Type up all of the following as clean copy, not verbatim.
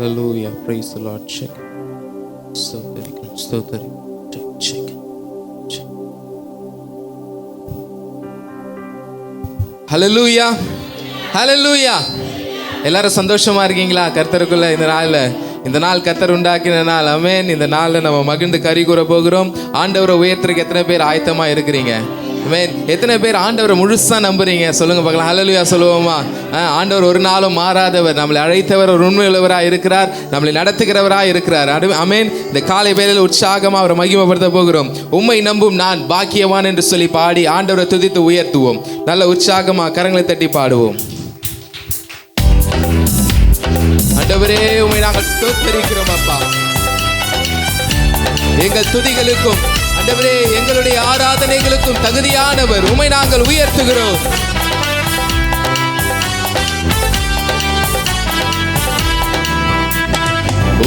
Hallelujah. Praise the Lord. Check. So very good. So very good. Check. Hallelujah. Hallelujah. எல்லாரும் சந்தோஷமா இருக்கீங்களா? கர்த்தருக்குள்ள இந்த நாள் கர்த்தர் உண்டாக்கின நாள். ஆமென். இந்த நாளில் நம்ம மகிழ்ந்து கறி கூற போகிறோம். ஆண்டவரை உயர்த்துறதுக்கு எத்தனை பேர் ஆயத்தமா இருக்கிறீங்க? ஆமென். எத்தனை பேர் ஆண்டவரை முழுசா நம்புறீங்க? சொல்லுங்க பார்க்கலாம். ஹல்லேலூயா சொல்லுவோமா? ஆண்டவர் ஒரு நாளும் மாறாதவர், நம்மளை அழைத்தவர், ஒரு உண்மையுள்ளவராக இருக்கிறார், நம்மளை நடத்துகிறவராக இருக்கிறார். ஆமென். இந்த காலை வேளையில் உற்சாகமாக அவரை மகிமைப்படுத்த போகிறோம். உம்மை நம்பும் நான் பாக்கியவான் என்று சொல்லி பாடி ஆண்டவரை துதித்து உயர்த்துவோம். நல்ல உற்சாகமாக கரங்களை தட்டி பாடுவோம். ஆண்டவரே, உம்மை நாங்கள் ஸ்தோத்திரிக்கிறோம் அப்பா. எங்கள் துதிகளுக்கும் ஆண்டவரே, எங்களுடைய ஆராதனைகளுக்கும் தகுதியானவர், உம்மை நாங்கள் உயர்த்துகிறோம்.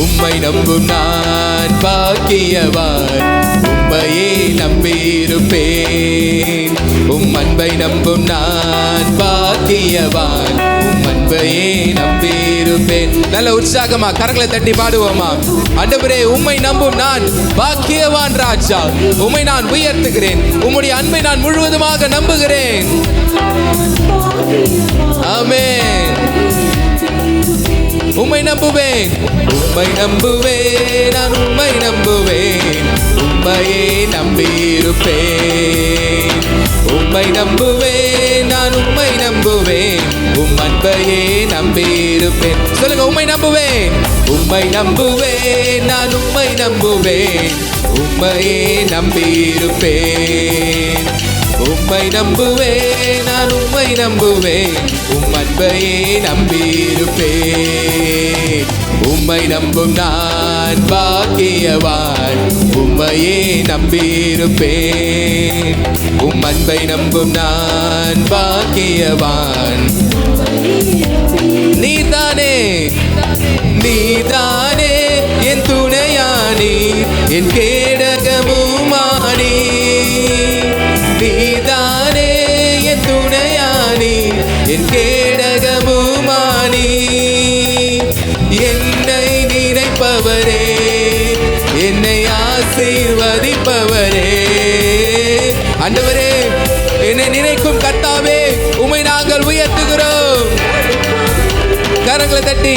உம்மை நம்பும் நான் பாக்கியவான், உம்மையே நம்பியிருப்பேன். உம் அன்பை நம்பும் நான் பாக்கியவான், உம் அன்பையே நம்பியிருப்பேன். நல்ல உற்சாகமா கரங்களை தட்டி பாடுவோமா? ஆண்டவரே, உம்மை நம்பும் நான் பாக்கியவான் ராஜா, உம்மை நான் உயர்த்துகிறேன். உம்முடைய அன்பை நான் முழுவதுமாக நம்புகிறேன். ஆமென். உம்மை நம்புவேன், உம்மை நம்புவேன், நான் உம்மை நம்புவேன். உம்மையே நம்பியிருப்பேன். உம்மை நம்புவேன், நான் உம்மை நம்புவேன். உம் அன்பையே நம்பியிருப்பேன். சொல்லுங்க, உம்மை நம்புவேன், உம்மை நம்புவேன், நான் உம்மை நம்புவேன். உம்மையே நம்பியிருப்பேன். உம்மை நம்புவேன், நான் உம்மை நம்புவேன். உம் அன்பையே நம்பியிருப்பேன். உம்மை நம்பும் நான் பாக்கியவான், உம்மையே நம்பியிருப்பேன். உம் அன்பை நம்பும் நான் பாக்கியவான். நீதானே நீதானே என் துணையானி, என் கேடகமுமானி. நீதானே என் துணையானி, என் கேடகமுமானி. என்னை நினைப்பவரே, என்னை ஆசீர்வதிப்பவரே. ஆண்டவரே, என்னை நினைக்கும் கர்த்தாவே, உம்மை நாங்கள் உயர்த்துகிறோம். கரங்களை தட்டி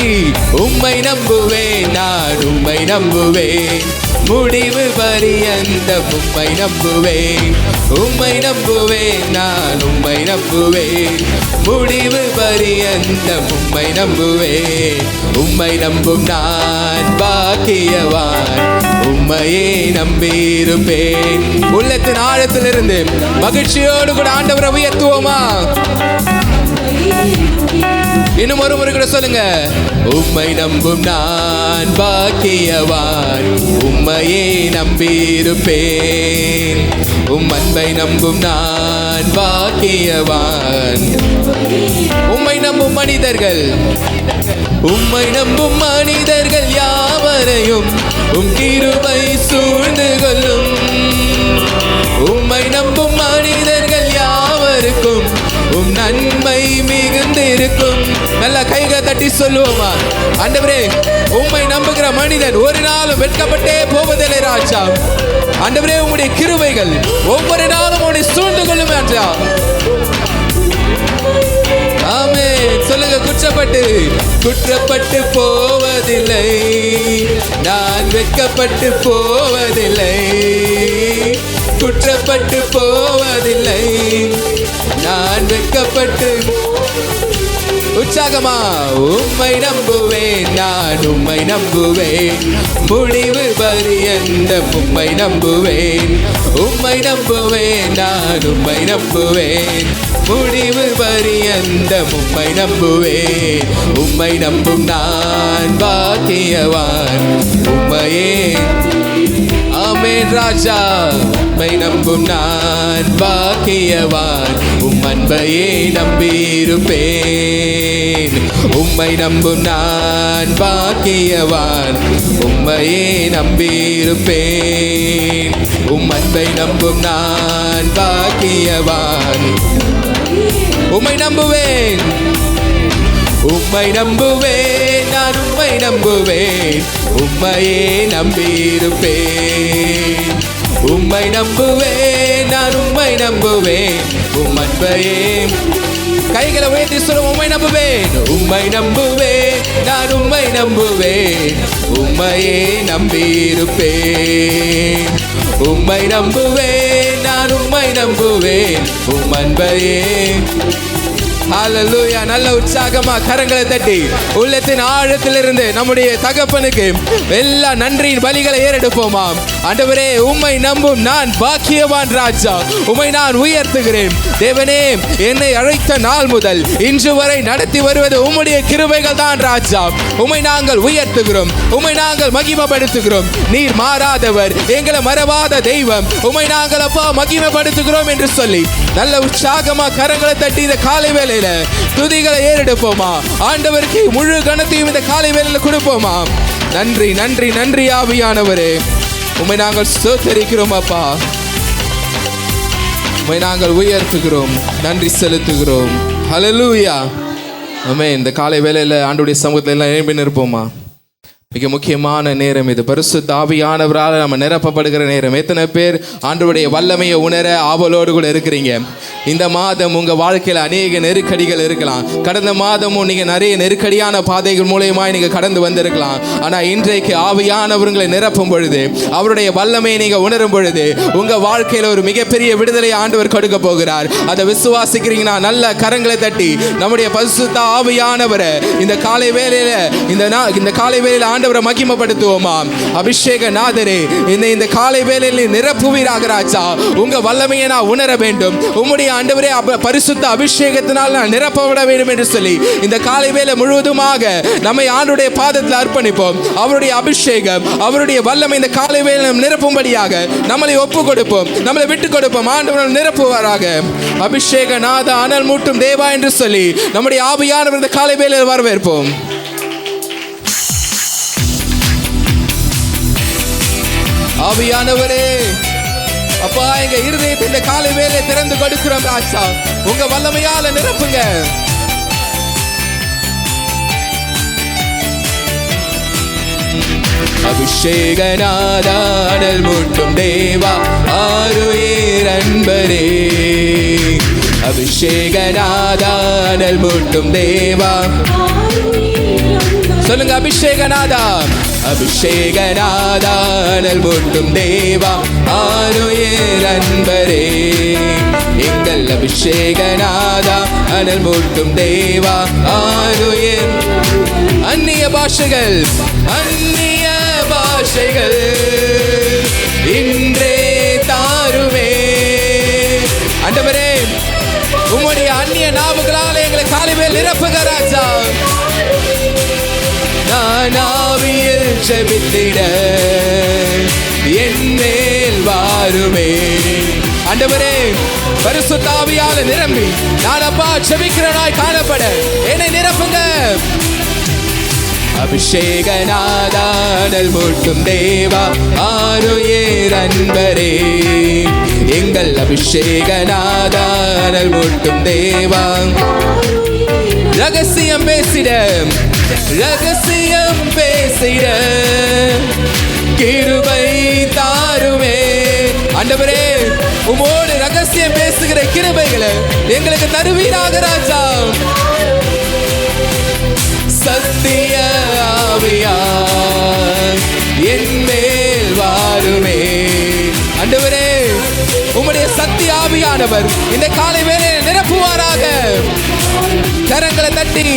உம்மை நம்புவேன், நான் உம்மை நம்புவேன். முடிவு பரியந்தம் உம்மை நம்புவேன். உம்மை நம்புவேன், நான் உம்மை நம்புவேன். முடிவு பரியந்தம் உம்மை நம்புவேன். உம்மை நம்பும் நான் பாக்கியவான், உம்மையே நம்பியிருப்பேன். உள்ளத்தின் ஆழத்திலிருந்து மகிழ்ச்சியோடு கூட ஆண்டவரை உயர்த்துவோமா? இன்னும் ஒரு முறை கூட சொல்லுங்க. உம்மை நம்பும் நான் பாக்கியவான், உம்மையே நம்பியிருப்பேன். உம் அன்பை நம்பும் நான் பாக்கியவான். உம்மை நம்பும் மனிதர்கள், உம்மை நம்பும் மனிதர்கள் யாவரையும் உம் கிருபை சூழ்ந்து கொள்ளும். உம்மை நம்பும் மனிதர்கள் யாவருக்கும் உம் நன்மை மிகுந்திருக்கும். நல்ல கைகளை தட்டி சொல்லுவோமா? ஆண்டவரே, உம்மை நம்புகிற மனிதன் ஒரு நாளும் வெட்கப்பட்டே போவதில்லை ராஜா. ஆண்டவரே, உம்முடைய கிருபைகள் ஒவ்வொரு நாளும் உம்முடைய சூழ்ந்து கொள்ளும் ராஜா. ஆமென். சொல்லுங்க, குற்றப்பட்டு போவதில்லை, நான் வெட்கப்பட்டு போவதில்லை. குற்றப்பட்டு போவதில்லை, நான் வெட்கப்பட்டு. உற்சாகமா உம்மை நம்புவேன், நான் உம்மை நம்புவேன். முடிவு பரியந்தம் உம்மை நம்புவேன். உம்மை நம்புவேன், நான் உம்மை நம்புவேன். முடிவு பரியந்தம் உம்மை நம்புவேன். உம்மை நம்பும் நான் பாக்கியவான், உம்மையே. ஆமென் ராஜா. உம்மை நம்பும் நான் பாக்கியவான், உம் அன்பையே நம்பியிருப்பேன். உம்மை நம்பும் நான் பாக்கியவான், உம்மையே நம்பியிருப்பேன். உம் அன்பை நம்பும் நான் பாக்கியவான். உம்மை நம்புவேன், உம்மை நம்புவேன், நான் உம்மை நம்புவேன், உம்மையே நம்பியிருப்பேன். உம்மை நம்புவேன், நான் உம்மை நம்புவேன், உம் அன்பையே. கைகளை உயர்த்தி சொல்லுவோம், உம்மை நம்புவேன், உம்மை நம்புவேன், நான் உம்மை நம்புவேன், உம்மையே நம்பியிருப்பேன். உம்மை நம்புவேன், நான் உம்மை நம்புவேன், உம் அன்பையே. ஹல்லேலூயா. நல்ல உற்சாகமா கரங்களை தட்டி உள்ளத்தின் ஆழத்திலிருந்து நம்முடைய தகப்பனுக்கு எல்லா நன்றியின் பலிகளை ஏறெடுப்போமாம். ஆண்டவரே, உம்மை நம்பும் நான் பாக்கியவான் ராஜா, உம்மை நான் உயர்த்துகிறேன். தேவனே, என்னை அழைத்த நாள் முதல் இன்று வரை நடத்தி வருவது உம்முடைய கிருபைகள் தான் ராஜா. உம்மை நாங்கள் உயர்த்துகிறோம், உம்மை நாங்கள் மகிமைப்படுத்துகிறோம். நீர் மாறாதவர், எங்களை மறவாத தெய்வம், உம்மை நாங்கள் அப்பா மகிமைப்படுத்துகிறோம் என்று சொல்லி நல்ல உற்சாகமா கரங்களை தட்டி இந்த காலை வேளையில துதிகளை ஏறெடுப்போமா. ஆண்டவருக்கு முழு கனத்தையும் இந்த காலை வேளையில கொடுப்போமா. நன்றி நன்றி நன்றி ஆவியானவரே, உம்மை நாங்கள் ஸ்தோத்திரிக்கிறோம் அப்பா, உம்மை நாங்கள் உயர்த்துகிறோம், நன்றி செலுத்துகிறோம். ஹல்லேலூயா. ஆமென். இந்த காலை வேளையில ஆண்டவருடைய சமூகத்தில் எல்லாம் எழும்பி நிற்போமா. மிக முக்கியமான நேரம் இது. பரிசுத்த ஆவியானவரால் நம்ம நிரப்பப்படுகிற நேரம். எத்தனை பேர் ஆண்டவருடைய வல்லமையை உணர ஆவலோடு கூட இருக்கிறீங்க? இந்த மாதம் உங்கள் வாழ்க்கையில் அநேக நெருக்கடிகள் இருக்கலாம். கடந்த மாதமும் நீங்கள் நிறைய நெருக்கடியான பாதைகள் மூலயமா நீங்கள் கடந்து வந்திருக்கலாம். ஆனால் இன்றைக்கு ஆவியானவர்களை நிரப்பும் பொழுது, அவருடைய வல்லமையை நீங்கள் உணரும் பொழுது, உங்கள் வாழ்க்கையில் ஒரு மிகப்பெரிய விடுதலை ஆண்டவர் கொடுக்க போகிறார். அதை விசுவாசிக்கிறீங்கன்னா நல்ல கரங்களை தட்டி நம்முடைய பரிசுத்த ஆவியானவரை இந்த காலை வேளையில இந்த காலை வேளையில ஆண்டவரை மகிமைப்படுத்துவோமா. அபிஷேக நாதரே, இந்த காலை வேளையில் நிரப்புவீராக ராஜா. உங்க வல்லமையை நான் உணர வேண்டும். உம்முடைய ஆண்டவரே பரிசுத்த அபிஷேகத்தினால் நான் நிரப்பப்பட வேண்டும் என்று சொல்லி இந்த காலை வேளை முழுவதுமாக நம்மை ஆண்டவருடைய பாதத்தில் அர்ப்பணிப்போம். அவருடைய அபிஷேகம், அவருடைய வல்லமை இந்த காலை வேளை நிரப்பும்படியாக நம்மளை ஒப்பு கொடுப்போம், நம்மளை விட்டு கொடுப்போம். ஆண்டவர் நிரப்புவாராக. அபிஷேக நாத அனல் மூட்டும் தேவா என்று சொல்லி நம்முடைய ஆவியானவர் இந்த காலை வேளையில் வரவேற்போம். ஆவியானவரே, அப்பா, எங்க இருதயத்தை இந்த காலை வேளை திறந்து கொடுக்கிறோம் ராஜா. உங்க வல்லமையால நிரப்புங்க. அபிஷேகநாதானல் மூட்டும் தேவா, ஆருயிர் அன்பரே. அபிஷேகநாதானல் மூட்டும் தேவா, சொல்லுங்க. அபிஷேகநாதா, அபிஷேகநாதா, அனல் மூட்டும் தேவா, ஆருயிர் அன்பரே. எங்கள் அபிஷேகநாதா, அனல் மூட்டும் தேவா, ஆருயிர். அந்நிய பாஷைகள், அந்நிய பாஷைகள் இன்றே தாருமே. ஆண்டவரே, உம்முடைய அந்நிய நாவுகளால் எங்களை காலைவேல் நிரப்புக ராஜா. நான் ஆவியில் ஜெபித்திட என் மேல் வாருமே. ஆண்டவரே, பரிசுத்த ஆவியால நிரம்பி நான் அப்பா ஜெபிக்கிறனாய் காணப்பட என்னை நிரப்புங்க. அபிஷேகநாதா, அனல் மூட்டும் தேவா, ஆருயிர் அன்பரே. எங்கள் அபிஷேகநாதா, அனல் மூட்டும் தேவா. ரகசியம் பேசிட, ரகசியம் பேசிட கிருபை தாருமே. ஆண்டவரே, உம்மோடு ரகசியம் பேசுகிற கிருபைகளை எங்களுக்கு தருவீராக ராஜா. சத்திய ஆவியார் என் மேல் வாருமே. ஆண்டவரே, உம்முடைய சத்திய ஆவியானவர் இந்த காலை வேளையில் நிரப்புவாராக. கரங்களை தட்டி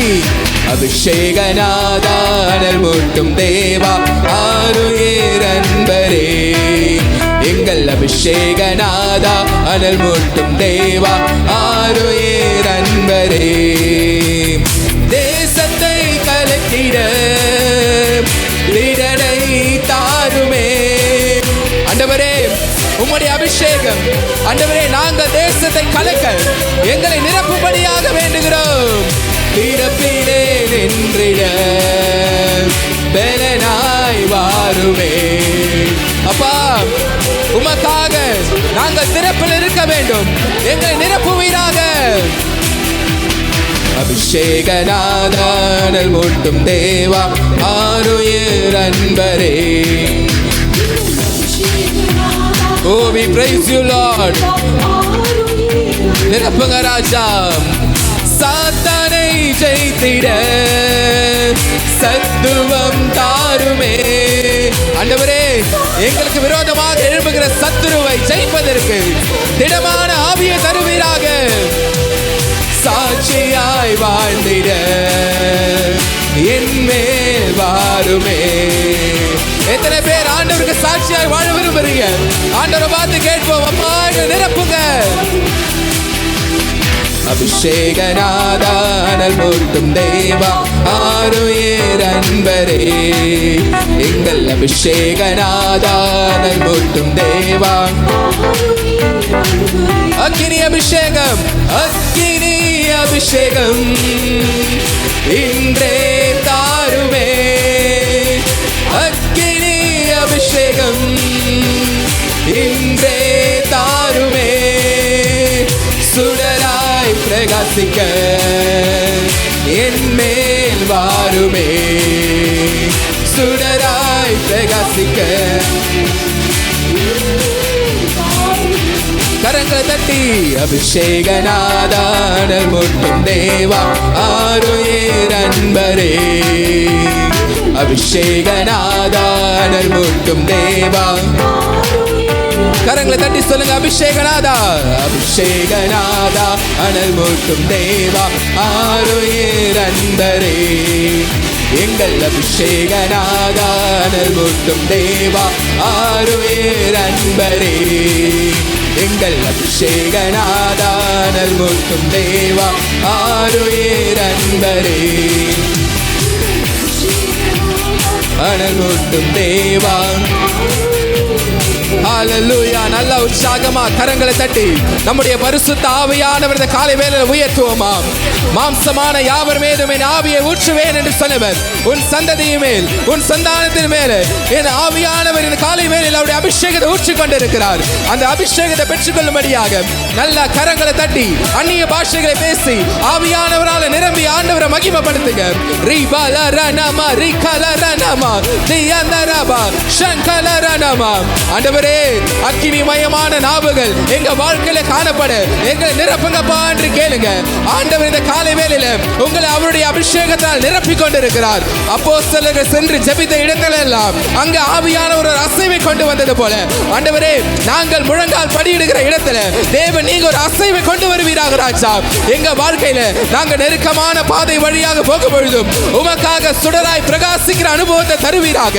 அபிஷேகநாதா, அனல் மூட்டும் தேவா, ஆருயிர் அன்பரே. எங்கள் அபிஷேகநாதா, அனல் மூட்டும் தேவா, ஆருயிர் அன்பரே. தேசத்தை கலக்கிட லீடரை தாருமே. ஆண்டவரே, உம்முடைய அபிஷேகம் ஆண்டவரே, நாங்கள் தேசத்தை கலக்க எங்களை நிரப்பும்படியாக வேண்டுகிறோம். பிறப்பிலே நின்றிட பலனாய் வாருமே. அப்பா, உமக்காக நாங்கள் திறப்பில் இருக்க வேண்டும். எங்களை நிரப்புவீராக. அபிஷேகநாதனல் மூட்டும் தேவா ஆருயிர் அன்பரே. Oh, we praise you, Lord. நிரப்புங்க ராஜா. சாத்தானை ஜெயித்திட சத்துவம் தாருமே. ஆண்டவரே, எங்களுக்கு விரோதமாக எழும்புகிற சத்துருவை ஜெயிப்பதற்கு திடமான ஆவியை தருவீராக. சாட்சியாய் வாழ்ந்திட என் மேல் வாருமே. எத்தனை பேர் ஆண்டவருக்கு சாட்சியாய் வாழ விரும்புறீங்க? ஆண்டவரை பார்த்து கேட்போம், அம்மா நிரப்புங்க. அபிஷேகநாதனல் மூட்டும் தேவா ஆருயிர் அன்பரே. எங்கள் அபிஷேகநாதனல் மூட்டும் தேவா. அக்கினி அபிஷேகம், அக்கினி அபிஷேகம் இன்றே தாருமே. அக்கினி அபிஷேகம் இன்றே தாருமே. சுடராய் பிரகாசிக்க என் மேல் வாருமே. சுடராய் பிரகாசிக்க. கரங்களை தட்டி அபிஷேகநாதனல் மூட்டும் தேவா ஆருயிர் அன்பரே. அபிஷேகநாதனல் மூட்டும் தேவா. கரங்களை தட்டி சொல்லுங்க, அபிஷேகநாதா. அபிஷேகநாதா அனல் மூட்டும் தேவா ஆருயிர் அன்பரே. எங்கள் அபிஷேகநாதா அனல் மூட்டும் தேவா ஆருயிர் அன்பரே. எங்கள் அபிஷேகநாதா அனல் மூட்டும் தேவா ஆருயிர் அன்பரே. அனல் மூட்டும் தேவா. ஹல்லேலூயா. நல்ல உற்சாகமா கரங்களை தட்டி நம்முடைய பரிசுத்த ஆவியானவர் இந்த காலை வேளையில உயர்த்துவோமா. மாம்சமான யாவர் மீதும் என் ஆவியை ஊற்றுவேன் என்று சொன்னவர் உன் சந்ததியின் மேல் உன் சந்தானத்தின் மேல் என் ஆவியானவர் இந்த காலை வேளையில அவருடைய அபிஷேகத்தை ஊற்றி கொண்டிருக்கிறார். அந்த அபிஷேகத்தை பெற்றுக்கொள்ளும்படியாக நல்ல கரங்களை தட்டி அந்நிய பாஷைகளை பேசி ஆவியானவரால் நிரம்பி ஆண்டவரை மகிமைப்படுத்துங்க. ரிபலரனமா ரிகலரனமா தியந்தரபா ஷங்கலரனமா. ஆண்டவரே, அக்கினிமயமான நாவுகள் எங்க வாழ்க்கையில காணப்பட எங்களை நிரப்புங்கப்பா என்று கேளுங்க. ஆண்டவர் இந்த காலை வேளையில உங்களை அவருடைய அபிஷேகத்தால் நிரப்பிக் கொண்டிருக்கிறார். அப்போஸ்தலர்கள் சென்று ஜெபித்த இடங்கள் எல்லாம் அங்க ஆவியானவர் ஒரு அசைவை கொண்டு வந்தது போல, ஆண்டவரே, நாங்கள் முழங்கால் படியிடுகிற இடத்துல தேவன் நீங்க ஒரு அசைவை கொண்டு வருவீராக ராஜா. எங்க வாழ்க்கையில நாங்க நெருக்கமான பாதை வழியாக போகும் பொழுதும் உமக்காக சுடராய் பிரகாசிக்கிற அனுபவத்தை தருவீராக.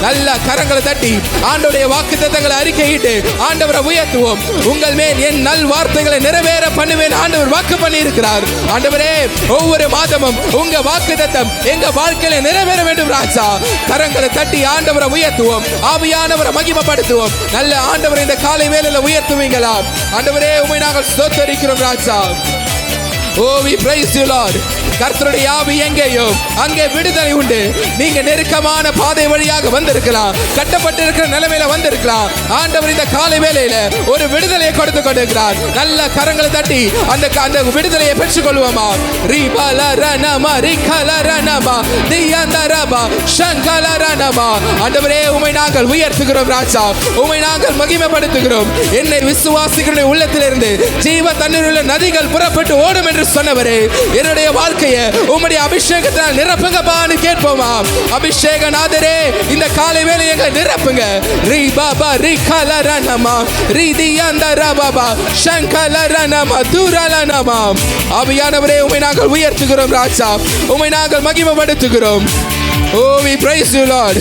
நல்ல கரங்களை தட்டி ஆண்டவருடைய வாக்குத்தத்தங்களை அறிக்கையிட்டு ஆண்டவரை உயர்த்துவோம். உங்கள் மேல் என் நல் வார்த்தைகளை நிறைவேற பண்ணுவேன் ஆண்டவர் வாக்கு பண்ணி இருக்கிறார். ஆண்டவரே, ஒவ்வொரு மாதமும் உங்க வாக்குத்தத்தம் எங்க வாழ்க்கையில நிறைவேற வேண்டும் ராஜா. கரங்களை தட்டி ஆண்டவரை உயர்த்துவோம், ஆவியானவரை மகிமைப்படுத்துவோம். நல்ல ஆண்டவரை இந்த காலை வேளையில உயர்த்துவீங்களா? ஆண்டவரே, உம்மை நாங்கள் ஸ்தோத்திரிக்கிறோம் ராஜா. Oh, we praise you, Lord. கர்த்தருடைய ஆவி எங்கேயோ அங்கே விடுதலை உண்டு. நீங்க நெருக்கமான பாதை வழியாக வந்திருக்கலாம், கட்டப்பட்டிருக்கிற நிலைமையில வந்திருக்கலாம். ஆண்டவர் இந்த காலை வேளையில ஒரு விடுதலையை கொடுத்து கொண்டிருக்கிறார். நல்ல கரங்களை தட்டி அந்த விடுதலையை பெற்றுக் கொள்வோமா. ஆண்டவரே, உம்மை நாங்கள் உயர்த்துகிறோம் ராஜா, உம்மை நாங்கள் மகிமைப்படுத்துகிறோம். என்னை விசுவாசிக்கிற உள்ளத்திலிருந்து ஜீவ தண்ணீருள்ள நதிகள் புறப்பட்டு ஓடும் என்று சொன்னவரே, என்னுடைய வாழ்க்கையை உம்முடைய அபிஷேகத்தால் நிரப்புங்கப்பான்னு கேட்போமா. அபிஷேகநாதரே, இந்த காலை வேளை எங்களை நிரப்புங்க. ரீ பாபா ரீ கலரனமா ரீதியந்தரபாபா ஷங்கலரனமா துரலனமா. ஆவியானவரே, உம்மை நாங்கள் உயர்த்துகிறோம் ராஜா, உம்மை நாங்கள் மகிமைப்படுத்துகிறோம். Oh, we praise you, Lord.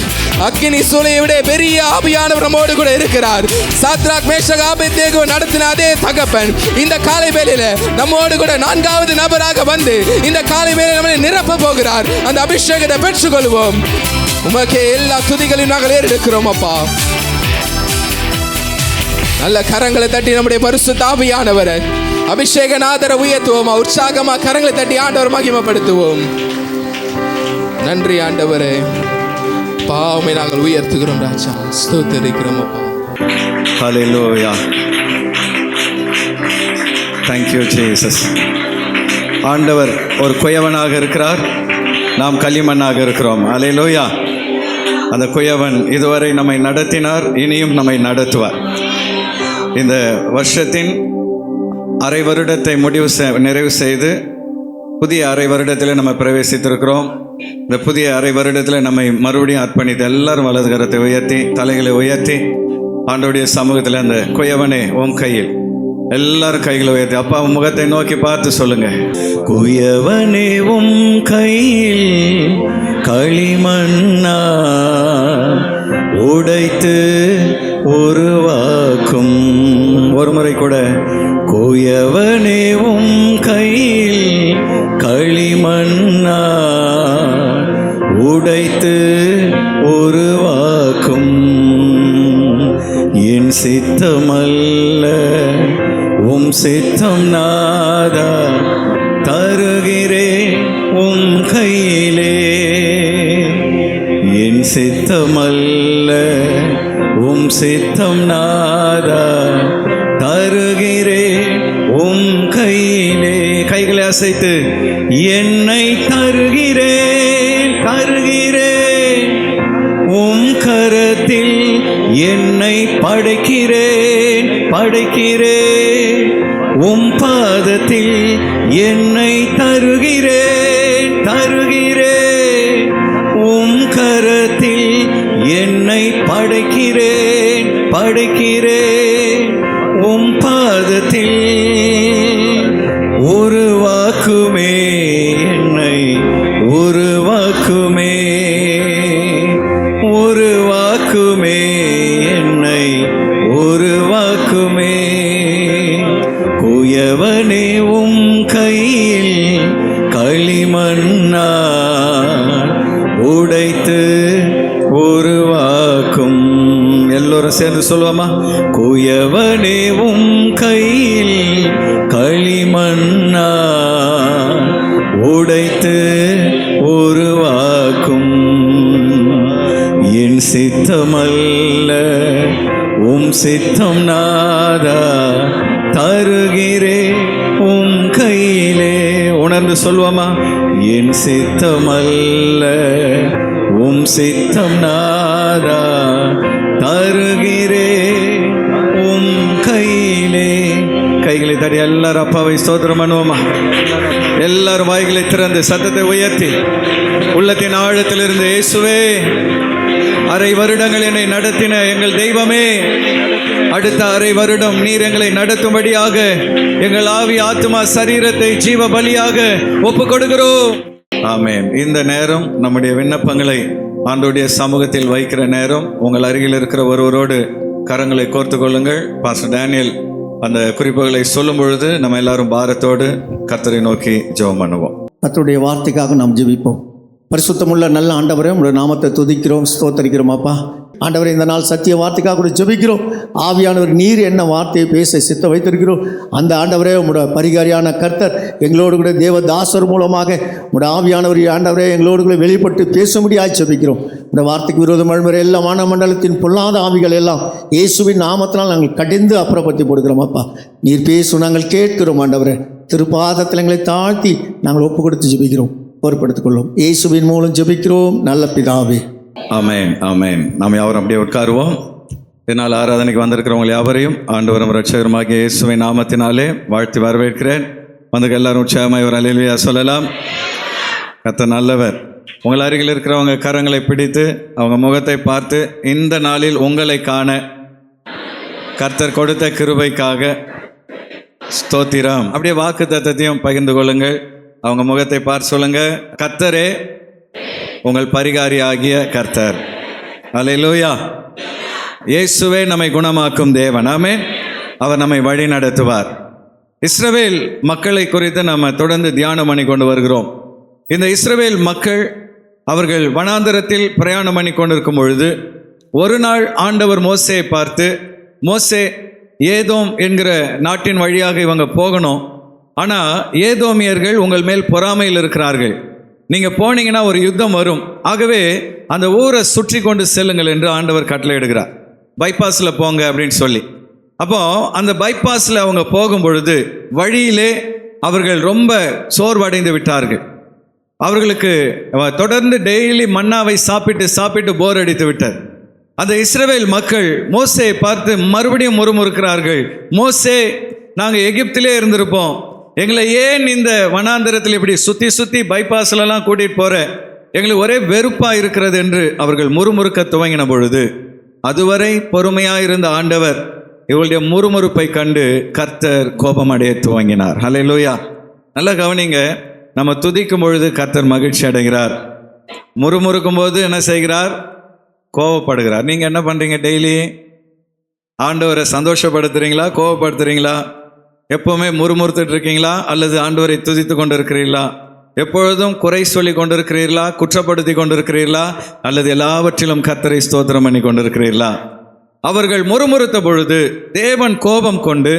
அக்கினி சூளையை விட பெரிய ஆவியானவர் நம்மோடு கூட இருக்கிறார். சாத்ராக் மேஷக் ஆபேத்நேகோ நடத்தின அதே தகப்பன் இந்த காலை வேளையில நம்மோடு கூட நான்காவது நபராக வந்து இந்த காலை வேளையில நம்மை நிரப்ப போகிறார். அந்த அபிஷேகத்தை பெற்றுக்கொள்வோம். உமக்கே எல்லா துதிகளையும் நாங்கள் ஏறெடுக்கிறோம் அப்பா. நல்ல கரங்களை தட்டி நம்முடைய பரிசுத்த ஆவியானவரை அபிஷேகநாதரை உயர்த்துவோமா. உற்சாகமா கரங்களை தட்டி ஆண்டவர் மகிமைப்படுத்துவோம். நன்றி ஆண்டவரே, பாவமை நாங்கள் உயர்த்துகிறோம் ராஜா, ஸ்தோத்திரிக்கிறோம் அப்பா. ஹல்லேலூயா. Thank you Jesus. ஆண்டவர் ஒரு குயவனாக இருக்கிறார், நாம் களிமண்ணாக இருக்கிறோம். அல்லேலூயா. அந்த குயவன் இதுவரை நம்மை நடத்தினார், இனியும் நம்மை நடத்துவார். இந்த வருஷத்தின் அரை வருடத்தை நிறைவு செய்து புதிய அரை வருடத்தில் நம்ம பிரவேசித்திருக்கிறோம். இந்த புதிய அரை வருடத்தில் நம்மை மறுபடியும் அர்ப்பணித்து எல்லாரும் வலது கரத்தை உயர்த்தி தலைகளை உயர்த்தி ஆண்டவருடைய சமூகத்தில் அந்த குயவனே உன் கையில், எல்லாரும் கைகளை உயர்த்தி அப்பா முகத்தை நோக்கி பார்த்து சொல்லுங்க. குயவனே உம் கையில் களிமண்ணா உடைத்து உருவாக்கும். ஒரு முறை கூட, குயவனே உம் கையில் களிமண்ணா உடைத்து உருவாக்கும். என் சித்தமல்ல உம் சித்தம் நாதா, தருகிறே உம் கையிலே. என் சித்தமல்ல உம் சித்தம் நாதா, தருகிறே உம் கையிலே. கைகளை அசைத்து என்னை தருகிறேன் தருகிறேன், உம் கரத்தில் என்னை படைக்கிறேன் படைக்கிறேன், உம் பாதத்தில் என்னை தருகிறேன் தருகிறேன், உம் கரத்தில் என்னை படைக்கிறேன் படைக்கிறேன், உம் பாதத்தில் உருவாக்குமே என்னை உருவாக்குமே உருவாக்குமே என்னை உருவாக்குமே. குயவனே உம் கையில் களிமண்ணா உடைத்து உருவாக்கும். எல்லோரும் சேர்ந்து சொல்லுவோமா? குயவனே உம் கையில் களிமண்ணா உடைத்து உருவாக்கும். என் சித்தமல்ல உம் சித்தம் நாதா, தருகிறே உம் கையிலே. உணர்ந்து சொல்வோமா? என் சித்தமல்ல உம் சித்தம் நாதா, தருகிறே உம் கையிலே. கைகளை தடி எல்லாரும் அப்பாவை ஸ்தோத்திரம் பண்ணுவோமா? எல்லாரும் வாய்களை திறந்து சத்தத்தை உயர்த்தி உள்ளத்தின் ஆழத்திலிருந்து, இயேசுவே, அரை வருடங்கள் என்னை நடத்தின எங்கள் தெய்வமே, அடுத்த அரை வருடம் நீர் எங்களை நடத்தும்படியாக எங்கள் ஆவி ஆத்மா சரீரத்தை ஜீவ பலியாக ஒப்பு கொடுக்கிறோம். ஆமென். இந்த நேரம் நம்முடைய விண்ணப்பங்களை ஆண்டவருடைய சமூகத்தில் வைக்கிற நேரம். உங்கள் அருகில் இருக்கிற ஒருவரோடு கரங்களை கோர்த்து கொள்ளுங்கள். பாஸ்டர் டேனியல் அந்த குறிப்புகளை சொல்லும் பொழுது நம்ம எல்லாரும் பாரத்தோடு கர்த்தரை நோக்கி ஜெபம் பண்ணுவோம். கர்த்தருடைய வார்த்தைக்காக நாம் ஜெபிப்போம். பரிசுத்தமுள்ள நல்ல ஆண்டவரே, உங்களுடைய நாமத்தை துதிக்கிறோம், ஸ்தோத்தரிக்கிறோம். அப்பா ஆண்டவரே, இந்த நாள் சத்திய வார்த்தைக்காக கூட ஜெபிக்கிறோம். ஆவியானவர் நீர் என்ன வார்த்தையை பேச சித்த வைத்திருக்கிறோம். அந்த ஆண்டவரே, உங்களுடைய பரிகாரியான கர்த்தர் எங்களோடு கூட தேவதாசர் மூலமாக உங்களுடைய ஆவியானவர் ஆண்டவரே எங்களோடு கூட வெளிப்பட்டு பேசும்படியாக ஜெபிக்கிறோம். இந்த வார்த்தைக்கு விரோதம் அழுமுறை எல்லா வானமண்டலத்தின் பொல்லாத ஆவிகள் எல்லாம் இயேசுவின் நாமத்தினால் நாங்கள் கடிந்து அப்புறப்படுத்தி போடுகிறோம். அப்பா நீர் பேசும், நாங்கள் கேட்கிறோம். ஆண்டவரே, திருப்பாதத்தில் எங்களை தாழ்த்தி நாங்கள் ஒப்பு கொடுத்து ஜெபிக்கிறோம். பொறுப்படுத்திக் கொள்ளும். இயேசுவின் மூலம் ஜெபிக்கிறோம் நல்ல பிதாவே. ஆமென் ஆமென். நாம் யாவரும் அப்படியே உட்காருவோம். இதனால் ஆராதனைக்கு வந்திருக்கிறவங்க யாவரையும் ஆண்டவரும் இரட்சகருமாகிய இயேசுவின் நாமத்தினாலே வாழ்த்தி வரவேற்கிறேன். வந்து எல்லாரும் உற்சாகமாக ஒரு அல்லேலூயா சொல்லலாம். கர்த்தர் நல்லவர். உங்கள் அருகில் இருக்கிறவங்க கரங்களை பிடித்து அவங்க முகத்தை பார்த்து, இந்த நாளில் உங்களை காண கர்த்தர் கொடுத்த கிருபைக்காக ஸ்தோத்திரம். அப்படியே வாக்கு தத்தத்தையும் பகிர்ந்து கொள்ளுங்கள். அவங்க முகத்தை பார்த்து சொல்லுங்க, கர்த்தரே உங்கள் பரிகாரி ஆகிய கர்த்தர். அல்லேலூயா. இயேசுவே நம்மை குணமாக்கும் தேவன். ஆமென். அவர் நம்மை வழி நடத்துவார். இஸ்ரவேல் மக்களை குறித்து நம்ம தொடர்ந்து தியானம் பண்ணி கொண்டு வருகிறோம். இந்த இஸ்ரவேல் மக்கள் அவர்கள் வனாந்தரத்தில் பிரயாணம் பண்ணி கொண்டிருக்கும் பொழுது ஒரு நாள் ஆண்டவர் மோசேயை பார்த்து, மோசே, ஏதோம் என்கிற நாட்டின் வழியாக இவங்க போகணும், ஆனால் ஏதோமியர்கள் உங்கள் மேல் பொறாமையில் இருக்கிறார்கள், நீங்கள் போனீங்கன்னா ஒரு யுத்தம் வரும், ஆகவே அந்த ஊரை சுற்றி கொண்டு செல்லுங்கள் என்று ஆண்டவர் கட்டளை எடுக்கிறார். பைபாஸில் போங்க அப்படின்னு சொல்லி. அப்போ அந்த பைபாஸில் அவங்க போகும் பொழுது வழியிலே அவர்கள் ரொம்ப சோர்வடைந்து விட்டார்கள். அவர்களுக்கு தொடர்ந்து டெய்லி மன்னாவை சாப்பிட்டு போர் அடித்து விட்டார். அந்த இஸ்ரவேல் மக்கள் மோசேயை பார்த்து மறுபடியும் முறுமுறுக்கிறார்கள். மோசே, நாங்கள் எகிப்திலே இருந்திருப்போம், எங்களை ஏன் இந்த வனாந்தரத்தில் இப்படி சுற்றி பைபாஸ்லலாம் கூட்டிகிட்டு போகிற, எங்களுக்கு ஒரே வெறுப்பாக இருக்கிறது என்று அவர்கள் முறுமுறுக்க துவங்கின பொழுது, அதுவரை பொறுமையாக இருந்த ஆண்டவர் இவளுடைய முறுமுறுப்பை கண்டு கர்த்தர் கோபமடைய துவங்கினார். ஹல்லேலூயா. நல்லா கவனிங்க, நம்ம துதிக்கும் பொழுது கர்த்தர் மகிழ்ச்சி அடைகிறார், முறுமுறுக்கும் போது என்ன செய்கிறார்? கோபப்படுகிறார். நீங்கள் என்ன பண்ணுறீங்க? டெய்லி ஆண்டவரை சந்தோஷப்படுத்துறீங்களா, கோபப்படுத்துறீங்களா? எப்போவுமே முறுமுறுத்துட்டு இருக்கீங்களா, அல்லது ஆண்டவரை துதித்து கொண்டு இருக்கிறீர்களா? எப்பொழுதும் குறை சொல்லி கொண்டிருக்கிறீர்களா, குற்றப்படுத்தி கொண்டிருக்கிறீர்களா, அல்லது எல்லாவற்றிலும் கர்த்தரை ஸ்தோத்திரம் பண்ணி கொண்டிருக்கிறீர்களா? அவர்கள் முறுமுறுத்த பொழுது தேவன் கோபம் கொண்டு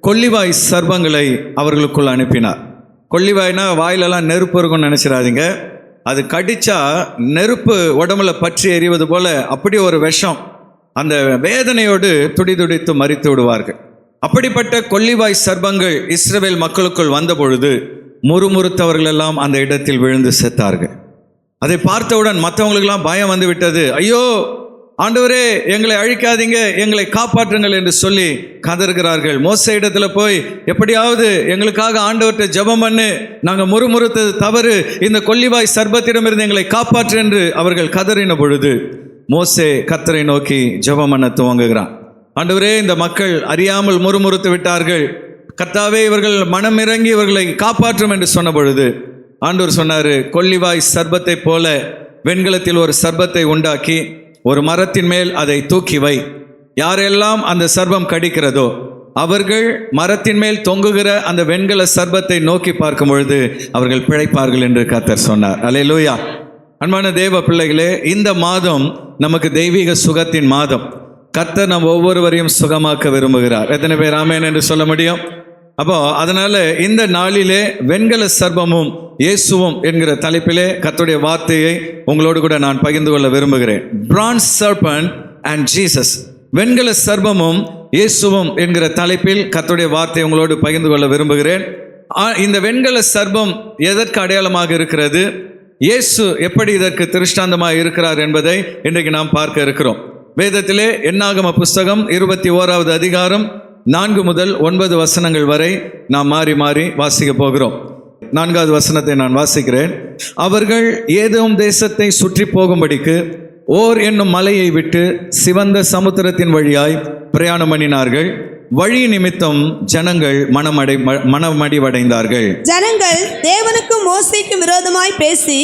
கொள்ளிவாய் சர்ப்பங்களை அவர்களுக்குள் அனுப்பினார். கொள்ளிவாய்னா வாயிலெல்லாம் நெருப்பு இருக்கும்னு நினச்சிடாதீங்க. அது கடிச்சா நெருப்பு உடம்புல பற்றி எறிவது போல அப்படி ஒரு விஷம். அந்த வேதனையோடு துடிதுடித்து மரித்து விடுவார்கள். அப்படிப்பட்ட கொள்ளிவாய் சர்ப்பங்கள் இஸ்ரவேல் மக்களுக்குள் வந்த பொழுது முறுமுறுத்தவர்கள் எல்லாம் அந்த இடத்தில் விழுந்து செத்தார்கள். அதை பார்த்தவுடன் மற்றவங்களுக்கெல்லாம் பயம் வந்து விட்டது. ஐயோ ஆண்டவரே, எங்களை அழிக்காதீங்க, எங்களை காப்பாற்றுங்கள் என்று சொல்லி கதறுகிறார்கள். மோசே இடத்துல போய், எப்படியாவது எங்களுக்காக ஆண்டவர்கிட்ட ஜெபம் பண்ணு, நாங்கள் முறுமுறுத்தது தவறு, இந்த கொள்ளிவாய் சர்ப்பத்திடமிருந்து எங்களை காப்பாற்று என்று அவர்கள் கதறின பொழுது மோசே கர்த்தரை நோக்கி ஜெபம் பண்ண துவங்குகிறான். ஆண்டவரே, இந்த மக்கள் அறியாமல் முறுமுறுத்து விட்டார்கள், கர்த்தாவே இவர்கள் மனம் இறங்கி இவர்களை காப்பாற்றும் என்று சொன்ன பொழுது ஆண்டவர் சொன்னார், கொள்ளிவாய் சர்ப்பத்தை போல வெண்கலத்தில் ஒரு சர்ப்பத்தை உண்டாக்கி ஒரு மரத்தின் மேல் அதை தூக்கி வை. யாரெல்லாம் அந்த சர்ப்பம் கடிக்கிறதோ அவர்கள் மரத்தின் மேல் தொங்குகிற அந்த வெண்கல சர்ப்பத்தை நோக்கி பார்க்கும் பொழுது அவர்கள் பிழைப்பார்கள் என்று கர்த்தர் சொன்னார். அல்லேலூயா. அன்பான தேவ பிள்ளைகளே, இந்த மாதம் நமக்கு தெய்வீக சுகத்தின் மாதம். கர்த்தர் நம் ஒவ்வொருவரையும் சுகமாக்க விரும்புகிறார். எத்தனை பேர் ஆமென் என்று சொல்ல முடியும்? அப்போ அதனால இந்த நாளிலே வெண்கல சர்ப்பமும் இயேசுவும் என்கிற தலைப்பிலே கர்த்தருடைய வார்த்தையை உங்களோடு கூட நான் பகிர்ந்து கொள்ள விரும்புகிறேன். France serpent and Jesus. வெண்கல சர்ப்பமும் இயேசுவும் என்கிற தலைப்பில் கர்த்தருடைய வார்த்தையை உங்களோடு பகிர்ந்து கொள்ள விரும்புகிறேன். இந்த வெண்கல சர்ப்பம் எதற்கு அடையாளமாக இருக்கிறது, இயேசு எப்படி இதற்கு திருஷ்டாந்தமாக இருக்கிறார் என்பதை இன்றைக்கு நாம் பார்க்க இருக்கிறோம். வேதத்திலே என்னாகம புஸ்தகம் 21வது அதிகாரம் 4 முதல் 9 வசனங்கள் வரை நாம் மாறி மாறி வாசிக்க போகிறோம். 4வது வசனத்தை நான் வாசிக்கிறேன். அவர்கள் ஏதோம் தேசத்தை சுற்றி போகும்படிக்கு ஓர் என்னும் மலையை விட்டு சிவந்த சமுத்திரத்தின் வழியாய் பிரயாணம் பண்ணினார்கள். வழி நிமித்தம் ஜனங்கள் மனமடிவடைந்தார்கள். ஜனங்கள் தேவனுக்கும் மோசேக்கும் விரோதமாய் பேசி,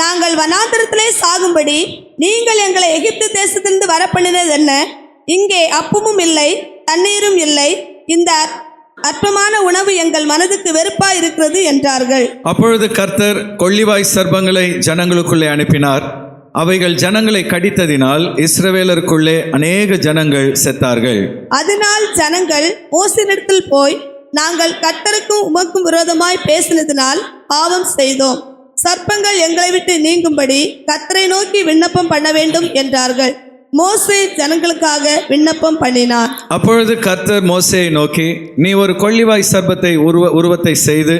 நாங்கள் வனாந்தரத்திலே சாகும்படி நீங்கள் எங்களை எகிப்து தேசத்திலிருந்து வரப்பண்ணினது என்ன? இங்கே அப்பமும் இல்லை, தண்ணீரும் இல்லை, இந்த அற்பமான உணவு எங்கள் மனதுக்கு வெறுப்பாய் இருக்கிறது என்றார்கள். அப்பொழுது கர்த்தர் கொள்ளிவாய் சர்ப்பங்களை ஜனங்களுக்குள்ளே அனுப்பினார். அவைகள் ஜனங்களை கடித்ததினால் இஸ்ரவேலருக்குள்ளே அநேக ஜனங்கள் செத்தார்கள். அதனால் ஜனங்கள் மோசேயினிடத்தில் போய், நாங்கள் கர்த்தருக்கும் உமக்கும் விரோதமாய் பேசினதினால் பாவம் செய்தோம், சர்ப்பங்கள் எங்களை விட்டு நீங்கும்படி கர்த்தரை நோக்கி விண்ணப்பம் பண்ண வேண்டும் என்றார்கள். மோசே ஜனங்களுக்காக விண்ணப்பம் பண்ணினார். அப்பொழுது கர்த்தர் மோசேயை நோக்கி, நீ ஒரு கொள்ளிவாய் சர்ப்பத்தை உருவத்தை செய்து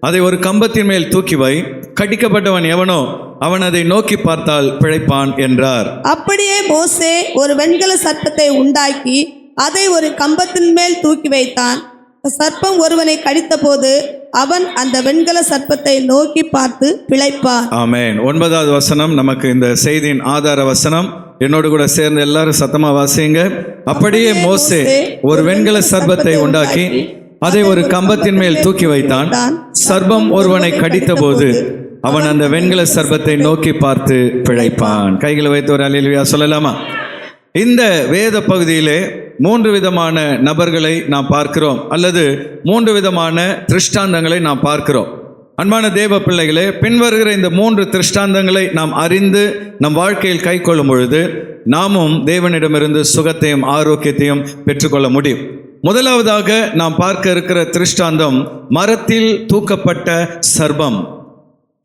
அதை ஒரு கம்பத்தின் மேல் தூக்கி வை, கடிக்கப்பட்டவன் எவனோ அவன் அதை நோக்கி பார்த்தால் பிழைப்பான் என்றார். அப்படியே மோசே ஒரு வெண்கல சர்ப்பத்தை உண்டாக்கி அதை ஒரு கம்பத்தின் மேல் தூக்கி வைத்தான். சர்ப்பம் ஒருவனை கடித்த போது அவன் அந்த வெண்கல சர்ப்பத்தை நோக்கி பார்த்து பிழைப்பான். ஆமென். 9வது வசனம் நமக்கு இந்த செய்தியின் ஆதார வசனம். என்னோடு கூட சேர்ந்து எல்லாரும் சத்தமா வாசிங்க. அப்படியே மோசே ஒரு வெண்கல சர்ப்பத்தை உண்டாக்கி அதை ஒரு கம்பத்தின் மேல் தூக்கி வைத்தான். சர்ப்பம் ஒருவனை கடித்த போது அவன் அந்த வெண்கல சர்ப்பத்தை நோக்கி பார்த்து பிழைப்பான். கைகளை வைத்து ஒரு அல்லேலூயா சொல்லலாமா? இந்த வேத பகுதியிலே 3 விதமான நபர்களை நாம் பார்க்கிறோம், அல்லது 3 விதமான திருஷ்டாந்தங்களை நாம் பார்க்கிறோம். அன்பான தேவ பிள்ளைகளே, பின்வருகிற இந்த 3 திருஷ்டாந்தங்களை நாம் அறிந்து நம் வாழ்க்கையில் கை கொள்ளும் பொழுது நாமும் தேவனிடமிருந்து சுகத்தையும் ஆரோக்கியத்தையும் பெற்றுக்கொள்ள முடியும். முதலாவதாக நாம் பார்க்க இருக்கிற திருஷ்டாந்தம் மரத்தில் தூக்கப்பட்ட சர்ப்பம்.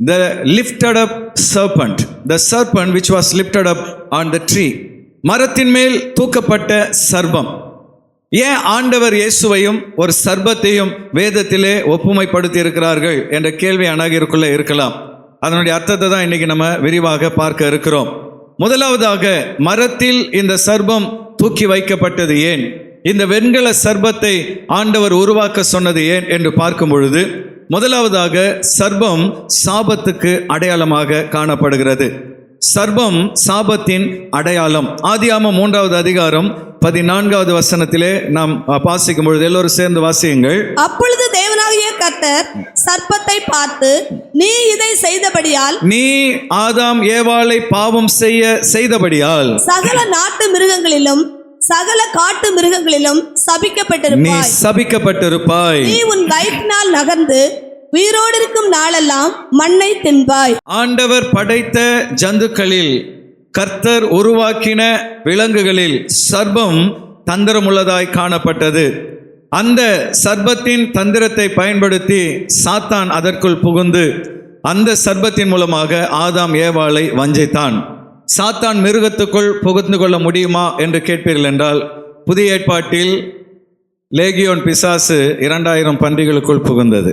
The lifted up serpent, the serpent which was lifted up on the tree. மரத்தின் மேல் தூக்கப்பட்ட சர்ப்பம். ஏன் ஆண்டவர் இயேசுவையும் ஒரு சர்ப்பத்தையும் வேதத்திலே ஒப்புமைப்படுத்தி இருக்கிறார்கள் என்ற கேள்வி அநேகருக்குள்ளே இருக்கலாம். அதனுடைய அர்த்தத்தை தான் இன்னைக்கு நம்ம விரிவாக பார்க்க இருக்கிறோம். முதலாவதாக, மரத்தில் இந்த சர்ப்பம் தூக்கி வைக்கப்பட்டது ஏன்? இந்த வெண்கல சர்ப்பத்தை ஆண்டவர் உருவாக்க சொன்னது ஏன் என்று பார்க்கும் பொழுது, முதலாவதாக சர்ப்பம் சாபத்துக்கு அடையாளமாக காணப்படுகிறது. சர்ப்பம் சாபத்தின் அடையாளம். ஆதியாகமம் 3வது அதிகாரம் 14வது வசனத்திலே நாம் வாசிக்கும் பொழுது, எல்லோரும் சேர்ந்து வாசியுங்கள். அப்பொழுது தேவனாகிய கர்த்தர் சர்ப்பத்தை பார்த்து, நீ இதை செய்தபடியால், நீ ஆதாம் ஏவாளை பாவம் செய்தபடியால் சகல நாட்டு மிருகங்களிலும் சகல காட்டு மிருகங்களிலும் நீ சபிக்கப்பட்டிருப்பாய். நீ உன் வயிற்றினால் நகர்ந்து உயிரோடு இருக்கும் நாளெல்லாம் மண்ணை தின்பாய். ஆண்டவர் படைத்த ஜந்துக்களில், கர்த்தர் உருவாக்கின விலங்குகளில் சர்ப்பம் தந்திரமுள்ளதாய் காணப்பட்டது. அந்த சர்ப்பத்தின் தந்திரத்தை பயன்படுத்தி சாத்தான் அதற்குள் புகுந்து அந்த சர்ப்பத்தின் மூலமாக ஆதாம் ஏவாளை வஞ்சித்தான். சாத்தான் மிருகத்துக்குள் புகுந்து கொள்ள முடியுமா என்று கேட்பீர்கள் என்றால், புதிய ஏற்பாட்டில் லேகியோன் பிசாசு 2000 பன்றிகளுக்குள் புகுந்தது.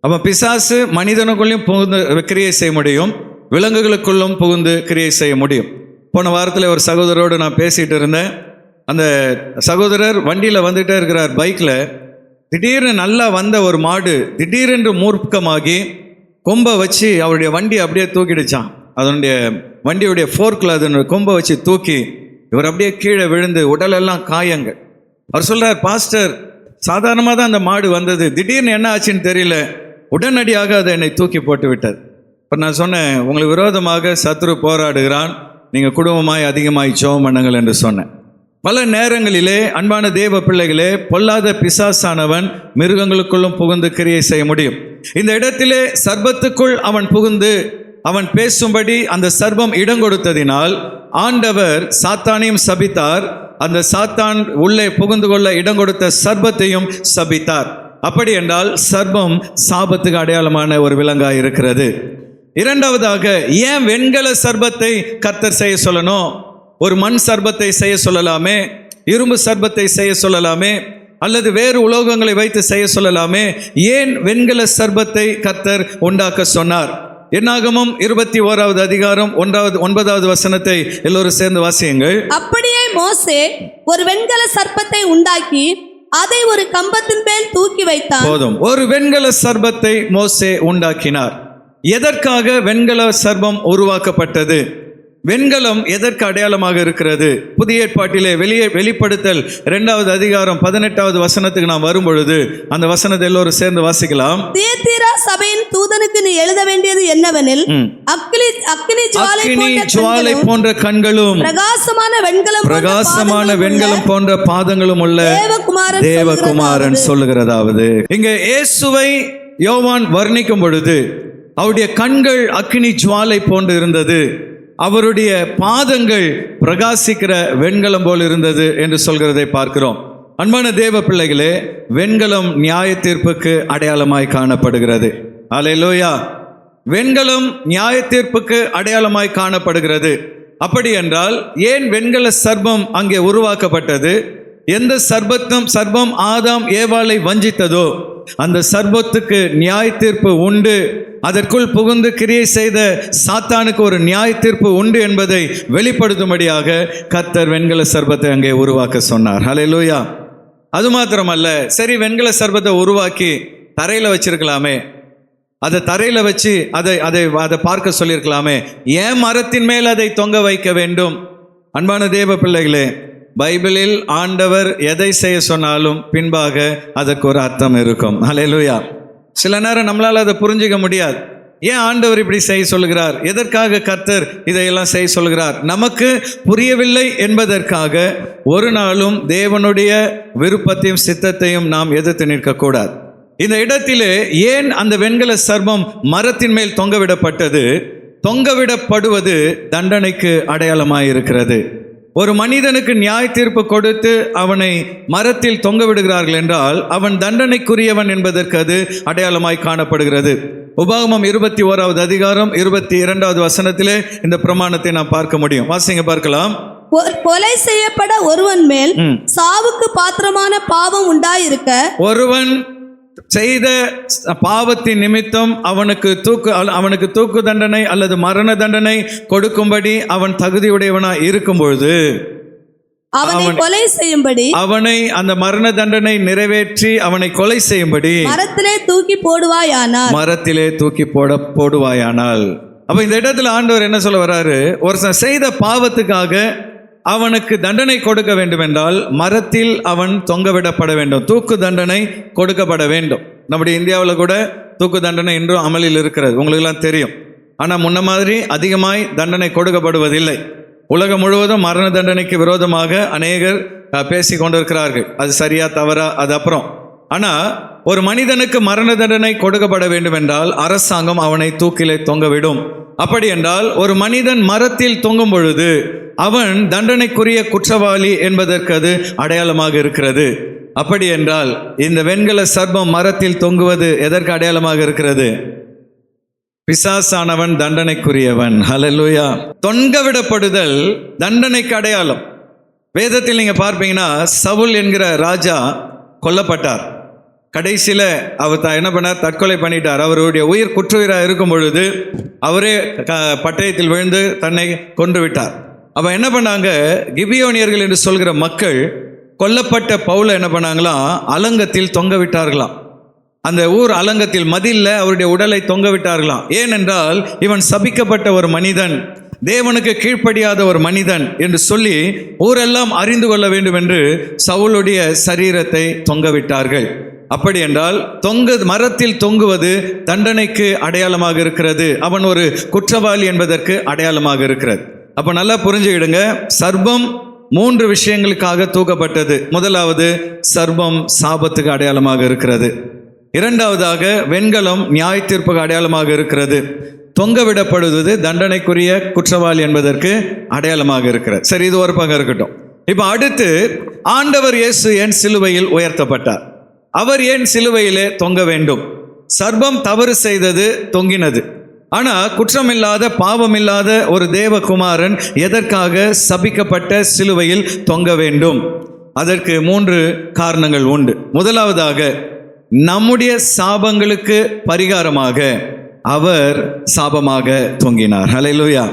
அப்போ பிசாசு மனிதனுக்குள்ளையும் புகுந்து கிரியை செய்ய முடியும், விலங்குகளுக்குள்ளும் புகுந்து கிரியை செய்ய முடியும். போன வாரத்தில் ஒரு சகோதரரோடு நான் பேசிகிட்டு இருந்தேன். அந்த சகோதரர் வண்டியில் வந்துகிட்டே இருக்கிறார் பைக்கில். திடீர்னு நல்லா வந்த ஒரு மாடு திடீரென்று மூர்க்கமாகி கொம்பை வச்சு அவருடைய வண்டி அப்படியே தூக்கிடுச்சான். அதனுடைய வண்டியுடைய ஃபோர்க்கில் அதனுடைய கொம்பை வச்சு தூக்கி இவர் அப்படியே கீழே விழுந்து உடலெல்லாம் காயங்கள். அவர் சொல்கிறார், பாஸ்டர், சாதாரணமாக தான் அந்த மாடு வந்தது, திடீர்னு என்ன ஆச்சுன்னு தெரியல, உடனடியாக அதை என்னை தூக்கி போட்டு விட்டது. இப்போ நான் சொன்னேன், உங்களுக்கு விரோதமாக சத்ரு போராடுகிறான், நீங்கள் குடும்பமாய் அதிகமாய் ஜெபம் பண்ணுங்கள் என்று சொன்னேன். பல நேரங்களிலே அன்பான தேவ பிள்ளைகளே, பொல்லாத பிசாசானவன் மிருகங்களுக்குள்ளும் புகுந்து கிரியை செய்ய முடியும். இந்த இடத்திலே சர்ப்பத்துக்குள் அவன் புகுந்து அவன் பேசும்படி அந்த சர்ப்பம் இடம் கொடுத்ததினால் ஆண்டவர் சாத்தானையும் சபித்தார். அந்த சாத்தான் உள்ளே புகுந்து கொள்ள இடம் கொடுத்த சர்ப்பத்தையும் சபித்தார். அப்படி என்றால் சர்ப்பம் சாபத்துக்கு அடையாளமான ஒரு விலங்காய் இருக்கிறது. இரண்டாவதாக, ஏன் வெண்கல சர்ப்பத்தை கர்த்தர் செய்ய சொல்லணும்? ஒரு மண் சர்ப்பத்தை செய்ய சொல்லலாமே, இரும்பு சர்ப்பத்தை செய்ய சொல்லலாமே, அல்லது வேறு உலோகங்களை வைத்து செய்ய சொல்லலாமே. ஏன் வெண்கல சர்ப்பத்தை கர்த்தர் உண்டாக்க சொன்னார்? என்னாகமம் 21வது அதிகாரம் 9வது வசனத்தை எல்லோரும் சேர்ந்து வாசியுங்கள். அப்படியே மோசே ஒரு வெண்கல சர்ப்பத்தை உண்டாக்கி அதை ஒரு கம்பத்தின் மேல் தூக்கி வைத்தான். போதும். ஒரு வெண்கல சர்ப்பத்தை மோசே உண்டாக்கினார். எதற்காக வெண்கல சர்ப்பம் உருவாக்கப்பட்டது? வெண்கலம் எதற்கு அடையாளமாக இருக்கிறது? புதிய ஏற்பாட்டிலே வெளிப்படுத்தல் 2வது அதிகாரம் 18வது வசனத்துக்கு நாம் வரும் பொழுது அந்த வசனத்தை எல்லோரும் சேர்ந்து வாசிக்கலாம். தியத்தீரா சபையின் தூதனுக்கு நீ எழுத வேண்டியது என்னவெனில், அக்கினி ஜுவாலை போன்ற கண்களும் பிரகாசமான வெண்கலம் போன்ற பாதங்களும் உள்ள தேவகுமாரன் சொல்லுகிறதாவது. இங்க இயேசுவை யோவான் வர்ணிக்கும் பொழுது அவருடைய கண்கள் அக்கினி ஜுவாலை போன்று இருந்தது, அவருடைய பாதங்கள் பிரகாசிக்கிற வெண்கலம் போல் இருந்தது என்று சொல்கிறதை பார்க்கிறோம். அன்பான தேவ பிள்ளைகளே, வெண்கலம் நியாய தீர்ப்புக்கு அடையாளமாய் காணப்படுகிறது. அல்லேலூயா. வெண்கலம் நியாய தீர்ப்புக்கு அடையாளமாய் காணப்படுகிறது. அப்படி என்றால் ஏன் வெண்கல சர்ப்பம் அங்கே உருவாக்கப்பட்டது? எந்த சர்ப்பம் ஆதாம் ஏவாளை வஞ்சித்ததோ அந்த சர்ப்பத்துக்கு நியாய தீர்ப்பு உண்டு. அதற்குள் புகுந்து கிரியை செய்த சாத்தானுக்கு ஒரு நியாய தீர்ப்பு உண்டு என்பதை வெளிப்படுத்தும்படியாக கர்த்தர் வெண்கல சர்ப்பத்தை அங்கே உருவாக்க சொன்னார். ஹல்லேலூயா. அது மாத்திரமல்ல, சரி, வெண்கல சர்ப்பத்தை உருவாக்கி தரையில் வச்சிருக்கலாமே, அதை தரையில் வச்சு அதை பார்க்க சொல்லியிருக்கலாமே, ஏன் மரத்தின் மேல் அதை தொங்க வைக்க வேண்டும்? அன்பான தேவ பிள்ளைகளே, பைபிளில் ஆண்டவர் எதை செய்ய சொன்னாலும் பின்பாக அதற்கு ஒரு அர்த்தம் இருக்கும். ஹல்லேலூயா. சில நேரம் நம்மளால் அதை புரிஞ்சிக்க முடியாது. ஏன் ஆண்டவர் இப்படி செய்ய சொல்கிறார், எதற்காக கர்த்தர் இதையெல்லாம் செய்ய சொல்கிறார்? நமக்கு புரியவில்லை என்பதற்காக ஒரு நாளும் தேவனுடைய விருப்பத்தையும் சித்தத்தையும் நாம் எதிர்த்து நிற்கக்கூடாது. இந்த இடத்திலே ஏன் அந்த வெண்கல சர்ப்பம் மரத்தின் மேல் தொங்கவிடப்பட்டது? தொங்கவிடப்படுவது தண்டனைக்கு அடையாளமாய் இருக்கிறது. ஒரு மனிதனுக்கு நியாய தீர்ப்பு கொடுத்து அவனை மரத்தில் தொங்க விடுகிறார்கள் என்றால் அவன் தண்டனைக்குரியவன் என்பதற்கு அது அடையாளமாய் காணப்படுகிறது. உபாகமம் 21வது அதிகாரம் 22வது வசனத்திலே இந்த பிரமாணத்தை நாம் பார்க்க முடியும். வாசிங்க பார்க்கலாம். கொலை செய்யப்பட ஒருவன் மேல் சாவுக்கு பாத்திரமான பாவம் உண்டாயிருக்க ஒருவன் செய்த பாவத்தின் நிமித்தம் அவனுக்கு தூக்கு தண்டனை அல்லது மரண தண்டனை கொடுக்கும்படி அவன் தகுதியுடையவனாய் இருக்கும் பொழுது அவனை கொலை செய்யும்படி, அவனை அந்த மரண தண்டனை நிறைவேற்றி அவனை கொலை செய்யும்படி மரத்திலே தூக்கி போடுவாயானால். அப்ப இந்த இடத்துல ஆண்டவர் என்ன சொல்ல வர்றாரு? ஒரு செய்த பாவத்துக்காக அவனுக்கு தண்டனை கொடுக்க வேண்டும் என்றால் மரத்தில் அவன் தொங்கவிடப்பட வேண்டும், தூக்கு தண்டனை கொடுக்கப்பட வேண்டும். நம்முடைய இந்தியாவில் கூட தூக்கு தண்டனை இன்றும் அமலில் இருக்கிறது, உங்களுக்கெல்லாம் தெரியும். ஆனால் முன்ன மாதிரி அதிகமாய் தண்டனை கொடுக்கப்படுவதில்லை. உலகம் முழுவதும் மரண தண்டனைக்கு விரோதமாக அநேகர் பேசி கொண்டிருக்கிறார்கள். அது சரியா தவறா அது அப்புறம். ஆனால் ஒரு மனிதனுக்கு மரண தண்டனை கொடுக்கப்பட வேண்டும் என்றால் அரசாங்கம் அவனை தூக்கிலே தொங்கவிடும். அப்படி என்றால் ஒரு மனிதன் மரத்தில் தொங்கும் பொழுது அவன் தண்டனைக்குரிய குற்றவாளி என்பதற்கு அது அடையாளமாக இருக்கிறது. அப்படி என்றால் இந்த வெண்கல சர்ப்பம் மரத்தில் தொங்குவது எதற்கு அடையாளமாக இருக்கிறது? பிசாசானவன் தண்டனைக்குரியவன். ஹல்லேலூயா. தொங்கவிடப்படுதல் தண்டனைக்கு அடையாளம். வேதத்தில் நீங்க பார்ப்பீங்கன்னா சவுல் என்கிற ராஜா கொல்லப்பட்டார். கடைசியில் அவர் என்ன பண்ணார்? தற்கொலை பண்ணிட்டார். அவருடைய உயிர் குற்றுயிராக இருக்கும் பொழுது அவரே பட்டயத்தில் விழுந்து தன்னை கொன்று விட்டார். அப்போ என்ன பண்ணாங்க? கிபியோனியர்கள் என்று சொல்கிற மக்கள் கொல்லப்பட்ட பவுலை என்ன பண்ணாங்களாம்? அலங்கத்தில் தொங்க விட்டார்களாம். அந்த ஊர் அலங்கத்தில் மதில்ல அவருடைய உடலை தொங்க விட்டார்களாம். ஏனென்றால் இவன் சபிக்கப்பட்ட ஒரு மனிதன், தேவனுக்கு கீழ்ப்படியாத ஒரு மனிதன் என்று சொல்லி ஊரெல்லாம் அறிந்து கொள்ள வேண்டும் என்று சவுலுடைய சரீரத்தை தொங்க விட்டார்கள். அப்படி என்றால் மரத்தில் தொங்குவது தண்டனைக்கு அடையாளமாக இருக்கிறது. அவன் ஒரு குற்றவாளி என்பதற்கு அடையாளமாக இருக்கிறது. அப்ப நல்லா புரிஞ்சுக்கிடுங்க. சர்ப்பம் 3 விஷயங்களுக்காக தூக்கப்பட்டது. முதலாவது, சர்ப்பம் சாபத்துக்கு அடையாளமாக இருக்கிறது. இரண்டாவதாக, வெண்கலம் நியாய தீர்ப்புக்கு அடையாளமாக இருக்கிறது. தொங்கவிடப்படுவது தண்டனைக்குரிய குற்றவாளி என்பதற்கு அடையாளமாக இருக்கிறது. சரி, இது ஒரு பக்கம் இருக்கட்டும். இப்ப அடுத்து, ஆண்டவர் இயேசு ஏன் சிலுவையில் உயர்த்தப்பட்டார்? அவர் ஏன் சிலுவையிலே தொங்க வேண்டும்? சர்ப்பம் தவறு செய்தது, தொங்கினது. ஆனா குற்றமில்லாத பாவமில்லாத ஒரு தேவகுமாரன் எதற்காக சபிக்கப்பட்ட சிலுவையில் தொங்க வேண்டும்? அதற்கு 3 காரணங்கள் உண்டு. முதலாவதாக, நம்முடைய சாபங்களுக்கு பரிகாரமாக அவர் சாபமாக தொங்கினார். ஹல்லேலூயா.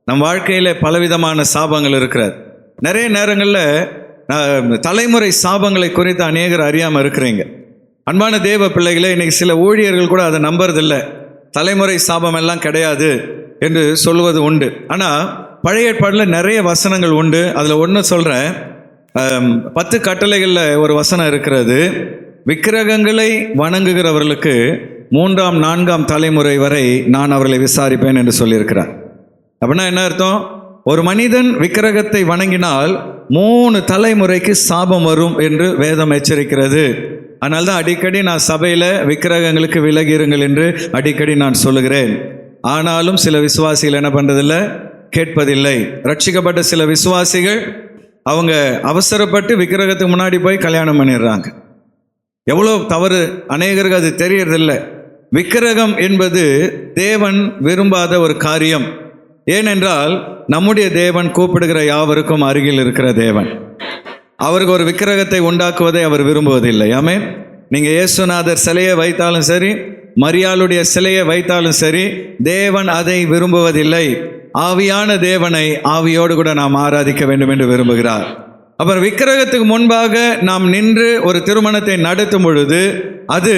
நம் வாழ்க்கையில பலவிதமான சாபங்கள் இருக்கிறது. நிறைய நேரங்களில் தலைமுறை சாபங்களை குறித்து அநேகர் அறியாமல் இருக்கிறீங்க. அன்பான தேவ பிள்ளைகளே, இன்னைக்கு சில ஊழியர்கள் கூட அதை நம்புறதில்லை. தலைமுறை சாபம் எல்லாம் கிடையாது என்று சொல்வது உண்டு. ஆனால் பழைய ஏற்பாட்டில் நிறைய வசனங்கள் உண்டு. அதில் ஒன்று சொல்கிறேன். 10 கட்டளைகளில் ஒரு வசனம் இருக்கிறது. விக்கிரகங்களை வணங்குகிறவர்களுக்கு 3ஆம் 4ஆம் தலைமுறை வரை நான் அவர்களை விசாரிப்பேன் என்று சொல்லியிருக்கிறார். அப்படின்னா என்ன அர்த்தம்? ஒரு மனிதன் விக்கிரகத்தை வணங்கினால் 3 தலைமுறைக்கு சாபம் வரும் என்று வேதம் எச்சரிக்கிறது. அதனால தான் அடிக்கடி நான் சபையில் விக்கிரகங்களுக்கு விலகிருங்கள் என்று அடிக்கடி நான் சொல்லுகிறேன். ஆனாலும் சில விசுவாசிகள் என்ன பண்ணுறதில்லை, கேட்பதில்லை. ரட்சிக்கப்பட்ட சில விசுவாசிகள் அவங்க அவசரப்பட்டு விக்கிரகத்துக்கு முன்னாடி போய் கல்யாணம் பண்ணிடுறாங்க. எவ்வளோ தவறு! அநேகருக்கு அது தெரியறதில்லை. விக்கிரகம் என்பது தேவன் விரும்பாத ஒரு காரியம். ஏனென்றால் நம்முடைய தேவன் கூப்பிடுகிற யாவருக்கும் அருகில் இருக்கிற தேவன். அவருக்கு ஒரு விக்கிரகத்தை உண்டாக்குவதை அவர் விரும்புவதில்லை. ஆமென். நீங்கள் இயேசுநாதர் சிலையை வைத்தாலும் சரி, மரியாளுடைய சிலையை வைத்தாலும் சரி, தேவன் அதை விரும்புவதில்லை. ஆவியான தேவனை ஆவியோடு கூட நாம் ஆராதிக்க வேண்டும் என்று விரும்புகிறார். அப்புறம் விக்கிரகத்துக்கு முன்பாக நாம் நின்று ஒரு திருமணத்தை நடத்தும் பொழுது அது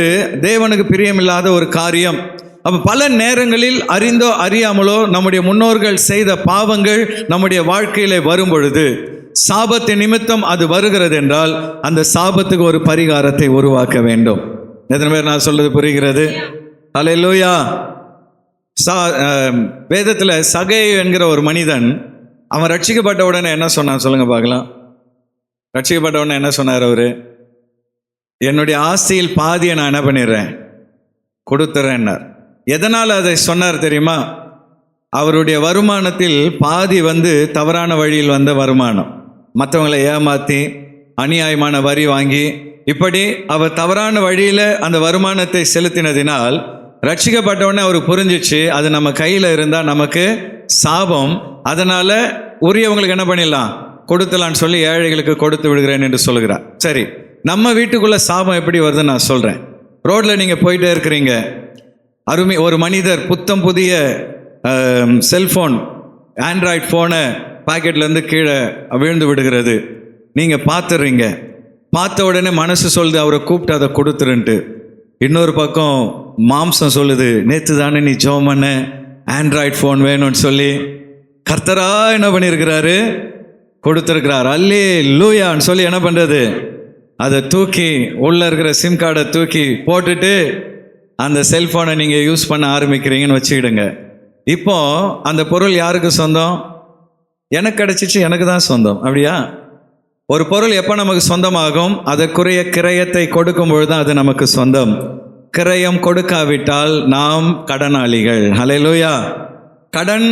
தேவனுக்கு பிரியமில்லாத ஒரு காரியம். அப்போ பல நேரங்களில் அறிந்தோ அறியாமலோ நம்முடைய முன்னோர்கள் செய்த பாவங்கள் நம்முடைய வாழ்க்கையில வரும் பொழுது, சாபத்தின் நிமித்தம் அது வருகிறது என்றால் அந்த சாபத்துக்கு ஒரு பரிகாரத்தை உருவாக்க வேண்டும். எத்தனை பேர் நான் சொல்றது புரிகிறது? ஹல்லேலூயா. வேதத்தில் சகேயு என்கிற ஒரு மனிதன், அவன் ரட்சிக்கப்பட்ட உடனே என்ன சொன்னான் சொல்லுங்க பார்க்கலாம். ரட்சிக்கப்பட்ட உடனே என்ன சொன்னார் அவரு? என்னுடைய ஆஸ்தியில் பாதியை நான் என்ன பண்ணிடுறேன், கொடுத்துறேன்னார். எதனால் அதை சொன்னார் தெரியுமா? அவருடைய வருமானத்தில் பாதி தவறான வழியில் வந்த வருமானம், மற்றவங்களை ஏமாற்றி அநியாயமான வரி வாங்கி, இப்படி அவர் தவறான வழியில் அந்த வருமானத்தை செலுத்தினதினால் ரட்சிக்கப்பட்டவுடனே அவருக்கு புரிஞ்சிச்சு அது நம்ம கையில் இருந்தால் நமக்கு சாபம். அதனால் உரியவங்களுக்கு என்ன பண்ணிடலாம், கொடுத்தலான்னு சொல்லி ஏழைகளுக்கு கொடுத்து விடுகிறேன் என்று சொல்கிறார். சரி, நம்ம வீட்டுக்குள்ளே சாபம் எப்படி வருதுன்னு நான் சொல்கிறேன். ரோட்டில் நீங்கள் போயிட்டே இருக்கிறீங்க, ஒரு மனிதர் புத்தம் புதிய செல்ஃபோன், ஆண்ட்ராய்டு ஃபோனை பாக்கெட்லேருந்து கீழே விழுந்து விடுகிறது. நீங்கள் பார்த்துடுறீங்க. பார்த்த உடனே மனசு சொல்லுது அவரை கூப்பிட்டு அதை கொடுத்துருன்ட்டு. இன்னொரு பக்கம் மாம்சம் சொல்லுது, நேற்று தானே நீ ஜெபம் பண்ண ஆண்ட்ராய்டு ஃபோன் வேணும்னு சொல்லி. கர்த்தரா என்ன பண்ணியிருக்கிறாரு, கொடுத்துருக்கிறார். அல்லேலூயான்னு சொல்லி என்ன பண்ணுறது, அதை தூக்கி உள்ளே இருக்கிற சிம் கார்டை தூக்கி போட்டுட்டு அந்த செல்ஃபோனை நீங்கள் யூஸ் பண்ண ஆரம்பிக்கிறீங்கன்னு வச்சுக்கிடுங்க. இப்போ அந்த பொருள் யாருக்கு சொந்தம்? எனக்கு கிடச்சிச்சு, எனக்கு தான் சொந்தம். அப்படியா? ஒரு பொருள் எப்போ நமக்கு சொந்தமாகும்? அதற்குரிய கிரயத்தை கொடுக்கும் பொழுது தான் அது நமக்கு சொந்தம். கிரயம் கொடுக்காவிட்டால் நாம் கடனாளிகள். ஹல்லேலூயா. கடன்,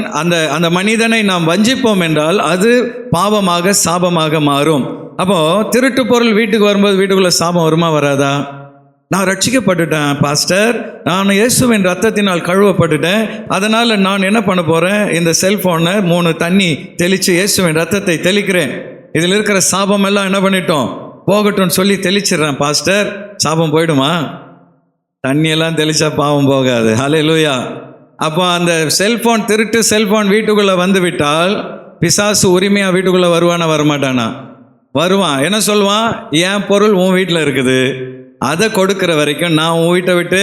அந்த மனிதனை நாம் வஞ்சிப்போம் என்றால் அது பாவமாக சாபமாக மாறும். அப்போ திருட்டு பொருள் வீட்டுக்கு வரும்போது வீட்டுக்குள்ள சாபம் வருமா வராதா? நான் ரட்சிக்கப்பட்டுட்டேன் பாஸ்டர், நான் இயேசுவின் ரத்தத்தினால் கழுவப்பட்டுட்டேன், அதனால் நான் என்ன பண்ண போகிறேன், இந்த செல்ஃபோனை 3 தண்ணி தெளித்து இயேசுவின் ரத்தத்தை தெளிக்கிறேன், இதில் இருக்கிற சாபம் எல்லாம் என்ன பண்ணிட்டோம் போகட்டும்னு சொல்லி தெளிச்சிடுறேன் பாஸ்டர். சாபம் போயிடுமா? தண்ணியெல்லாம் தெளித்தா பாவம் போகாது. ஹல்லேலூயா. அப்போ அந்த செல்ஃபோன், திருட்டு செல்ஃபோன் வீட்டுக்குள்ளே வந்து விட்டால் பிசாசு உரிமையாக வீட்டுக்குள்ளே வருவானா வரமாட்டானா? வருவான். என்ன சொல்லுவான், என் பொருள் உன் வீட்டில் இருக்குது, அதை கொடுக்கிற வரைக்கும் நான் உன் வீட்டை விட்டு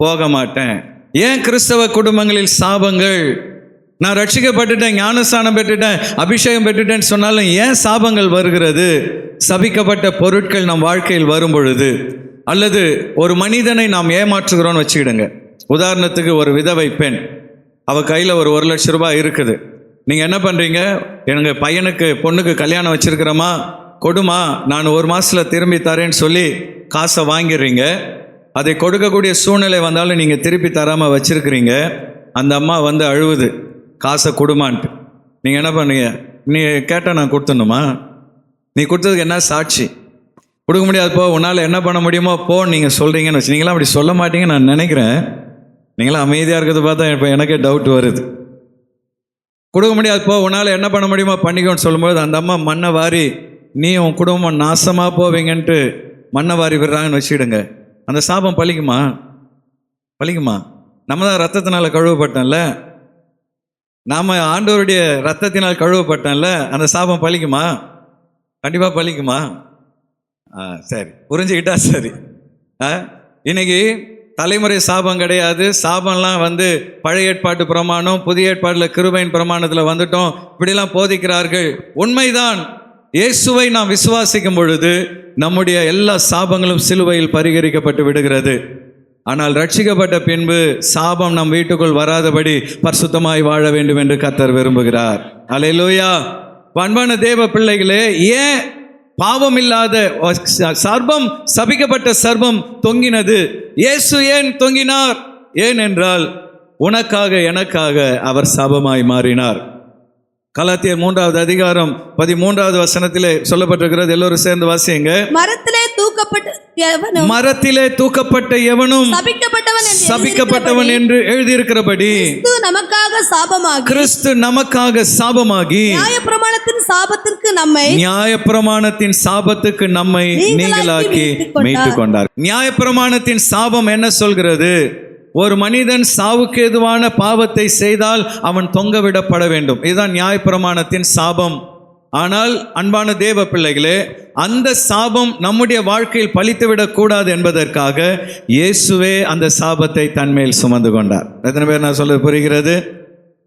போக மாட்டேன். ஏன் கிறிஸ்தவ குடும்பங்களில் சாபங்கள்? நான் ரட்சிக்கப்பட்டுட்டேன், ஞானஸ்தானம் பெற்றுட்டேன், அபிஷேகம் பெற்றுட்டேன்னு சொன்னாலும் ஏன் சாபங்கள் வருகிறது? சபிக்கப்பட்ட பொருட்கள் நம் வாழ்க்கையில் வரும் பொழுது, அல்லது ஒரு மனிதனை நாம் ஏமாற்றுகிறோன்னு வச்சுக்கிடுங்க. உதாரணத்துக்கு ஒரு விதவை பெண், அவள் கையில் ஒரு 1 லட்சம் ரூபாய் இருக்குது. நீங்கள் என்ன பண்ணுறீங்க, எங்கள் பையனுக்கு பொண்ணுக்கு கல்யாணம் வச்சுருக்கிறோமா, கொடுமா, நான் 1 மாதத்தில் திரும்பி தரேன்னு சொல்லி காசை வாங்கிடுறீங்க. அதை கொடுக்கக்கூடிய சூழ்நிலை வந்தாலும் நீங்கள் திருப்பி தராமல் வச்சுருக்கிறீங்க. அந்த அம்மா வந்து அழுவுது, காசை கொடுமான்ட்டு. நீங்கள் என்ன பண்ணுங்க, நீ கேட்டால் நான் கொடுத்துடணுமா? நீ கொடுத்ததுக்கு என்ன சாட்சி? கொடுக்க முடியாது போ, உன்னால் என்ன பண்ண முடியுமோ போ நீங்கள் சொல்கிறீங்கன்னு வச்சு. நீங்களாம் அப்படி சொல்ல மாட்டீங்கன்னு நான் நினைக்கிறேன். நீங்களாம் அமைதியாக இருக்கிறது பார்த்தா இப்போ எனக்கே டவுட் வருது. கொடுக்க முடியாது போ, உன்னால் என்ன பண்ண முடியுமோ பண்ணிக்கோன்னு சொல்லும்போது அந்த அம்மா மண்ணை வாரி நீ உன் குடும்பம் நாசமாக போவீங்கன்ட்டு மண்ணை வாரி விடுறாங்கன்னு வச்சுக்கிடுங்க. அந்த சாபம் பலிக்குமா? பலிக்குமா? நம்ம தான் ரத்தத்தினால் கழுவப்பட்டோம்ல, நாம் ஆண்டவருடைய ரத்தத்தினால் கழுவப்பட்டோம்ல, அந்த சாபம் பலிக்குமா? கண்டிப்பாக பலிக்குமா? சரி, புரிஞ்சுக்கிட்டா சரி. இன்னைக்கு தலைமுறை சாபம் கிடையாது. சாபம்லாம் வந்து பழைய ஏற்பாட்டு பிரமாணம், புதிய ஏற்பாட்டில் கிருபையின் பிரமாணத்தில் வந்துட்டோம், இப்படிலாம் போதிக்கிறார்கள். உண்மைதான். இயேசுவை நாம் விசுவாசிக்கும் பொழுது நம்முடைய எல்லா சாபங்களும் சிலுவையில் பரிகரிக்கப்பட்டு விடுகிறது. ஆனால் ரட்சிக்கப்பட்ட பின்பு சாபம் நம் வீட்டுக்குள் வராதபடி பரிசுத்தமாய் வாழ வேண்டும் என்று கர்த்தர் விரும்புகிறார். அல்லேலூயா. அன்பான தேவ பிள்ளைகளே, ஏன் பாவம் இல்லாத சர்ப்பம், சபிக்கப்பட்ட சர்ப்பம் தொங்கினது? இயேசு ஏன் தொங்கினார்? ஏனென்றால் உனக்காக எனக்காக அவர் சாபமாய் மாறினார். கலாத்தியர் 3வது அதிகாரம் 13வது வசனத்திலே சொல்லப்பட்டிருக்கிறது. எல்லோரும் சேர்ந்து வாசியுங்க. மரத்திலே தூக்கப்பட்ட எவனும் சபிக்கப்பட்டவன் என்று எழுதியிருக்கிறபடி கிறிஸ்து நமக்காக சாபமாகி நியாயப்பிரமாணத்தின் சாபத்துக்கு நம்மை நீங்களாக்கி மீட்டுக் கொண்டார். நியாயப்பிரமாணத்தின் சாபம் என்ன சொல்கிறது? ஒரு மனிதன் சாவுக்கு ஏதுவான பாவத்தை செய்தால் அவன் தொங்கவிடப்பட வேண்டும். இதுதான் நியாயப்பிரமாணத்தின் சாபம். ஆனால் அன்பான தேவ பிள்ளைகளே, அந்த சாபம் நம்முடைய வாழ்க்கையில் பலித்துவிடக் கூடாது என்பதற்காக இயேசுவே அந்த சாபத்தை தன்மேல் சுமந்து கொண்டார். எத்தனை பேர் நான் சொல்ல புரிகிறது?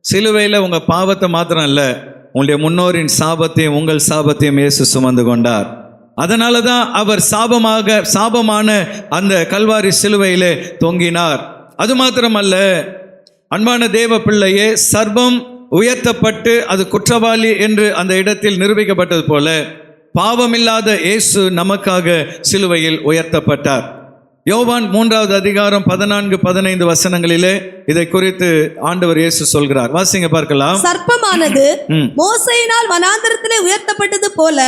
சிலுவையில் உங்கள் பாவத்தை மாத்திரம் இல்லை, உங்களுடைய முன்னோரின் சாபத்தையும் உங்கள் சாபத்தையும் இயேசு சுமந்து கொண்டார். அதனால தான் அவர் சாபமான அந்த கல்வாரி சிலுவையிலே தொங்கினார். அது மாத்திரமல்ல, அன்பான தேவ பிள்ளையே, சர்ப்பம் உயர்த்தப்பட்டு அது குற்றவாளி என்று அந்த இடத்தில் நிரூபிக்கப்பட்டது போல பாவமில்லாத இயேசு நமக்காக சிலுவையில் உயர்த்தப்பட்டார். யோவான் 3வது அதிகாரம் 14-15 வசனங்களிலே இதை குறித்து ஆண்டவர் இயேசு சொல்கிறார். வாசிங்க பார்க்கலாம். சர்ப்பமானது மோசேயினால் வனாந்தரத்திலே உயர்த்தப்பட்டது போல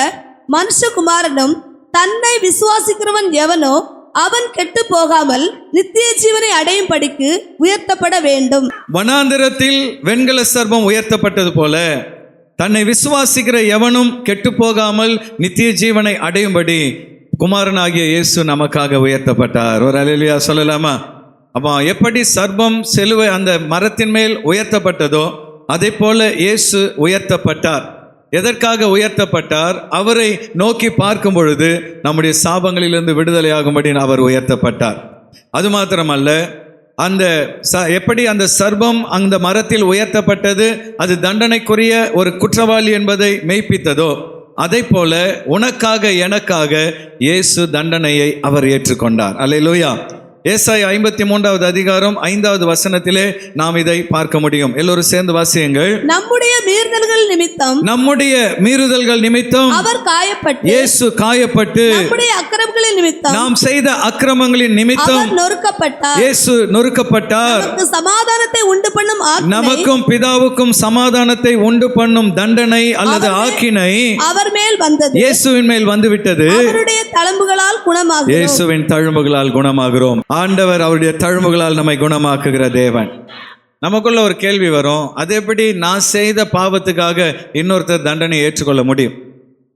மனுஷகுமாரனும் தன்னை விசுவாசிக்கிறவன் எவனோ அவன் கெட்டு போகாமல் நித்திய ஜீவனை அடையும் படிக்கு உயர்த்தப்பட வேண்டும். வனாந்தரத்தில் வெண்கல சர்ப்பம் உயர்த்தப்பட்டது போல தன்னை விசுவாசிக்கிற எவனும் கெட்டு போகாமல் நித்திய ஜீவனை அடையும்படி குமாரனாகிய இயேசு நமக்காக உயர்த்தப்பட்டார். ஒரு அல்லேலூயா சொல்லலாமா? அப்போ எப்படி சர்ப்பம் சிலுவை அந்த மரத்தின் மேல் உயர்த்தப்பட்டதோ அதே போல இயேசு உயர்த்தப்பட்டார். எதற்காக உயர்த்தப்பட்டார்? அவரை நோக்கி பார்க்கும் பொழுது நம்முடைய சாபங்களிலிருந்து விடுதலையாகும்படி அவர் உயர்த்தப்பட்டார். அது மாத்திரமல்ல, அந்த எப்படி அந்த சர்ப்பம் அந்த மரத்தில் உயர்த்தப்பட்டது அது தண்டனைக்குரிய ஒரு குற்றவாளி என்பதை மெய்ப்பித்ததோ அதை போல உனக்காக எனக்காக இயேசு தண்டனையை அவர் ஏற்றுக்கொண்டார். அல்லேலூயா. ஏசாயா 53வது அதிகாரம் 5வது வசனத்திலே நாம் இதை பார்க்க முடியும். எல்லோரும் சேர்ந்து வாசியுங்கள். நம்முடைய மீறுதல்கள் நிமித்தம் அவர் காயப்பட்டு, இயேசு காயப்பட்டு, நம்முடைய அக்கிரமங்களின் நிமித்தம் நாம் செய்த அக்கிரமங்களின் நிமித்தம் நொறுக்கப்பட்டார். இயேசு நொறுக்கப்பட்டார். சமாதானத்தை உண்டு பண்ணும் நமக்கும் பிதாவுக்கும் சமாதானத்தை உண்டு பண்ணும் தண்டனை அல்லது ஆக்கினை அவர் மேல் வந்தது. இயேசுவின் மேல் வந்து விட்டது. அவருடைய தழும்புகளால் குணமாகிறோம். இயேசுவின் தழும்புகளால் குணமாகிறோம். ஆண்டவர் அவருடைய தழும்புகளால் நம்மை குணமாக்குகிற தேவன். நமக்குள்ள ஒரு கேள்வி வரும், அது எப்படி நான் செய்த பாவத்துக்காக இன்னொருத்தர் தண்டனை ஏற்றுக்கொள்ள முடியும்?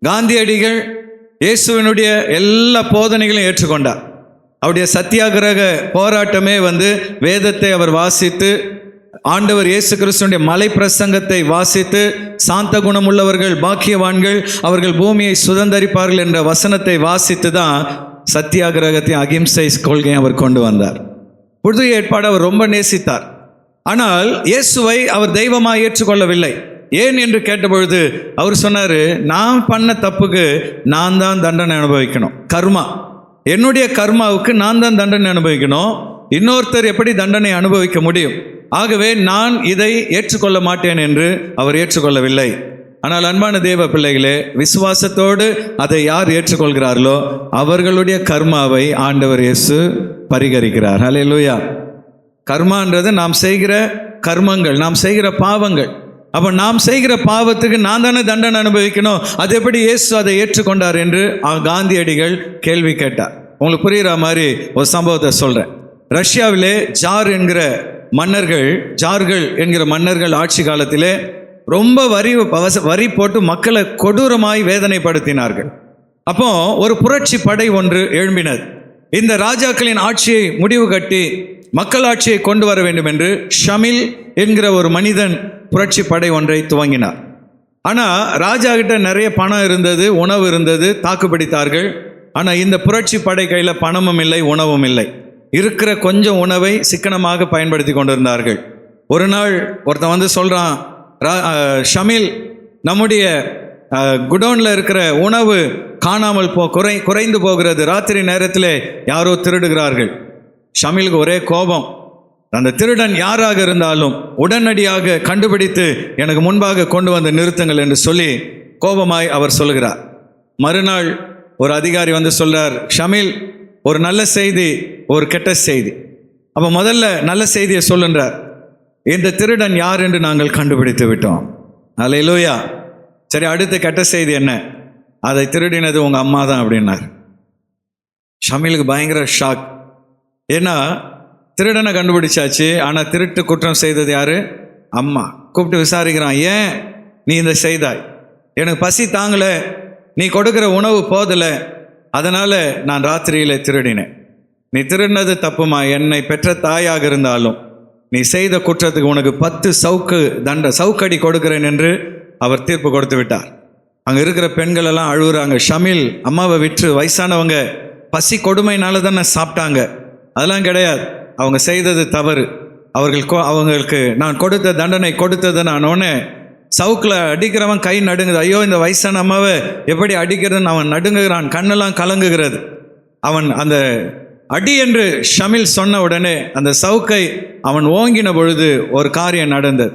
காந்தியடிகள் இயேசுவினுடைய எல்லா போதனைகளையும் ஏற்றுக்கொண்டார். அவருடைய சத்தியாகிரக போராட்டமே வேதத்தை அவர் வாசித்து, ஆண்டவர் இயேசு கிறிஸ்துவினுடைய மலை பிரசங்கத்தை வாசித்து, சாந்த குணம் உள்ளவர்கள் பாக்கியவான்கள், அவர்கள் பூமியை சுதந்தரிப்பார்கள் என்ற வசனத்தை வாசித்து தான் சத்தியாகிரகத்தையும் அகிம்சை கொள்கையை அவர் கொண்டு வந்தார். புதிய ஏற்பாடு அவர் ரொம்ப நேசித்தார். ஆனால் இயேசுவை அவர் தெய்வமாக ஏற்றுக்கொள்ளவில்லை. ஏன் என்று கேட்டபொழுது அவர் சொன்னார், நான் பண்ண தப்புக்கு நான் தான் தண்டனை அனுபவிக்கணும். கர்மா, என்னுடைய கர்மாவுக்கு நான் தான் தண்டனை அனுபவிக்கணும். இன்னொருத்தர் எப்படி தண்டனை அனுபவிக்க முடியும்? ஆகவே நான் இதை ஏற்றுக்கொள்ள மாட்டேன் என்று அவர் ஏற்றுக்கொள்ளவில்லை. ஆனால் அன்பான தேவ பிள்ளைகளே, விசுவாசத்தோடு அதை யார் ஏற்றுக்கொள்கிறார்களோ அவர்களுடைய கர்மாவை ஆண்டவர் இயேசு பரிகரிக்கிறார். அல்லேலூயா. கர்மான்றது நாம் செய்கிற கர்மங்கள், நாம் செய்கிற பாவங்கள். அப்போ நாம் செய்கிற பாவத்துக்கு நான் தானே தண்டனை அனுபவிக்கணும், அது எப்படி இயேசு அதை ஏற்றுக்கொண்டார் என்று காந்தியடிகள் கேள்வி கேட்டார். உங்களுக்கு புரிகிற மாதிரி ஒரு சம்பவத்தை சொல்கிறேன். ரஷ்யாவிலே ஜார்கள் என்கிற மன்னர்கள் ஆட்சி காலத்திலே ரொம்ப வரி போட்டு மக்களை கொடூரமாய் வேதனைப்படுத்தினார்கள். அப்போ ஒரு புரட்சி படை ஒன்று எழும்பினது. இந்த ராஜாக்களின் ஆட்சியை முடிவு கட்டி மக்கள் ஆட்சியை கொண்டு வர வேண்டும் என்று ஷமில் என்கிற ஒரு மனிதன் புரட்சி படை ஒன்றை துவங்கினார். ஆனால் ராஜா கிட்ட நிறைய பணம் இருந்தது, உணவு இருந்தது, தாக்குப்பிடித்தார்கள். ஆனால் இந்த புரட்சி படை கையில் பணமும் இல்லை, உணவும் இல்லை. இருக்கிற கொஞ்சம் உணவை சிக்கனமாக பயன்படுத்தி கொண்டிருந்தார்கள். ஒரு நாள் ஒருத்தன் சொல்கிறான், ஷமில், நம்முடைய குடோனில் இருக்கிற உணவு காணாமல் குறைந்து போகிறது, ராத்திரி நேரத்தில் யாரோ திருடுகிறார்கள். ஷமிலுக்கு ஒரே கோபம். அந்த திருடன் யாராக இருந்தாலும் உடனடியாக கண்டுபிடித்து எனக்கு முன்பாக கொண்டு வந்து நிறுத்துங்கள் என்று சொல்லி கோபமாய் அவர் சொல்கிறார். மறுநாள் ஒரு அதிகாரி சொல்றார், ஷமில், ஒரு நல்ல செய்தி, ஒரு கெட்ட செய்தி. அப்போ முதல்ல நல்ல செய்தியை சொல்லுன்றார். இந்த திருடன் யார் என்று நாங்கள் கண்டுபிடித்து விட்டோம். அல்லேலூயா. சரி, அடுத்த கெட்ட செய்தி என்ன? அதை திருடினது உங்கள் அம்மா தான் அப்படின்னார். ஷமிலுக்கு பயங்கர ஷாக். ஏன்னா திருடனை கண்டுபிடிச்சாச்சு, ஆனால் திருட்டு குற்றம் செய்தது யாரு? அம்மா. கூப்பிட்டு விசாரிக்கிறான், ஏன் நீ இந்த செய்தாய்? எனக்கு பசி தாங்கலை, நீ கொடுக்குற உணவு போதலை, அதனால் நான் ராத்திரியில் திருடினேன். நீ திருடினது தப்புமா? என்னை பெற்ற தாயாக இருந்தாலும் நீ செய்த குற்றத்துக்கு உனக்கு 10 சவுக்கடி கொடுக்கிறேன் என்று அவர் தீர்ப்பு கொடுத்து விட்டார். அங்கே இருக்கிற பெண்கள் எல்லாம் அழுகுறாங்க. ஷமில் அம்மாவை விற்று, வயசானவங்க பசி கொடுமைனால தானே சாப்பிட்டாங்க, அதெல்லாம் கிடையாது, அவங்க செய்தது தவறு, அவங்களுக்கு நான் கொடுத்த தண்டனை கொடுத்தது. நான் உடனே சவுக்கில் அடிக்கிறவன் கை நடுங்குது. ஐயோ, இந்த வயசான அம்மாவை எப்படி அடிக்கிறதுன்னு அவன் நடுங்குகிறான், கண்ணெல்லாம் கலங்குகிறது. அவன் அந்த அடி என்று ஷமில் சொன்ன உடனே அந்த சவுக்கை அவன் ஓங்கின பொழுது ஒரு காரியம் நடந்தது.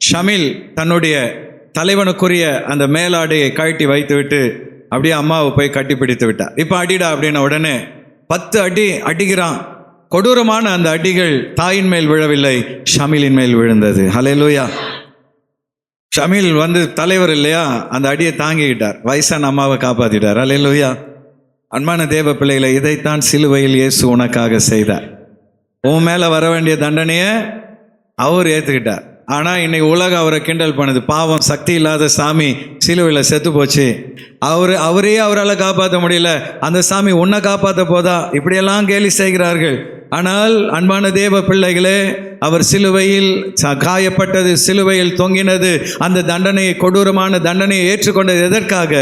ஷமில் தன்னுடைய தலைவனுக்குரிய அந்த மேலாடையை கழட்டி வைத்துவிட்டு அப்படியே அம்மாவை போய் கட்டி பிடித்து விட்டார். இப்போ அடிடா அப்படின்ன உடனே 10 அடி அடிக்கிறான். கொடூரமான அந்த அடிகள் தாயின் மேல் விழவில்லை, ஷமிலின் மேல் விழுந்தது. ஹல்லேலூயா. ஷமில் தலைவர் இல்லையா, அந்த அடியை தாங்கிக்கிட்டார், வயசான அம்மாவை காப்பாற்றிட்டார். ஹல்லேலூயா. அன்பான தேவ பிள்ளைகளை, இதைத்தான் சிலுவையில் இயேசு உனக்காக செய்தார். உன் மேலே வர வேண்டிய தண்டனையை அவர் ஏற்றுக்கிட்டார். ஆனால் இன்னைக்கு உலகம் அவரை கிண்டல் பண்ணுது. பாவம், சக்தி இல்லாத சாமி சிலுவையில் செத்து போச்சு, அவரே அவரால் காப்பாற்ற முடியல, அந்த சாமி உன்னை காப்பாற்ற போதா, இப்படியெல்லாம் கேலி செய்கிறார்கள். ஆனால் அன்பான தேவ பிள்ளைகளே, அவர் சிலுவையில் காயப்பட்டது, சிலுவையில் தொங்கினது, அந்த தண்டனையை, கொடூரமான தண்டனையை ஏற்றுக்கொண்டது எதற்காக?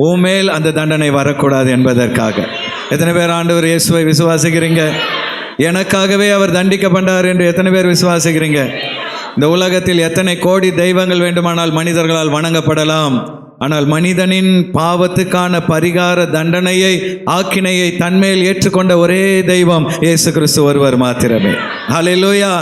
உம்மேல் அந்த தண்டனை வரக்கூடாது என்பதற்காக. எத்தனை பேர் ஆண்டவர் இயேசுவை விசுவாசிக்கிறீங்க? எனக்காகவே அவர் தண்டிக்கப்பட்டார் என்று எத்தனை பேர் விசுவாசிக்கிறீங்க? இந்த உலகத்தில் எத்தனை கோடி தெய்வங்கள் வேண்டுமானால் மனிதர்களால் வணங்கப்படலாம், ஆனால் மனிதனின் பாவத்துக்கான பரிகார தண்டனையை, ஆக்கினையை தன்மேல் ஏற்றுக்கொண்ட ஒரே தெய்வம் இயேசு கிறிஸ்து ஒருவர் மாத்திரமே. ஹல்லேலூயா.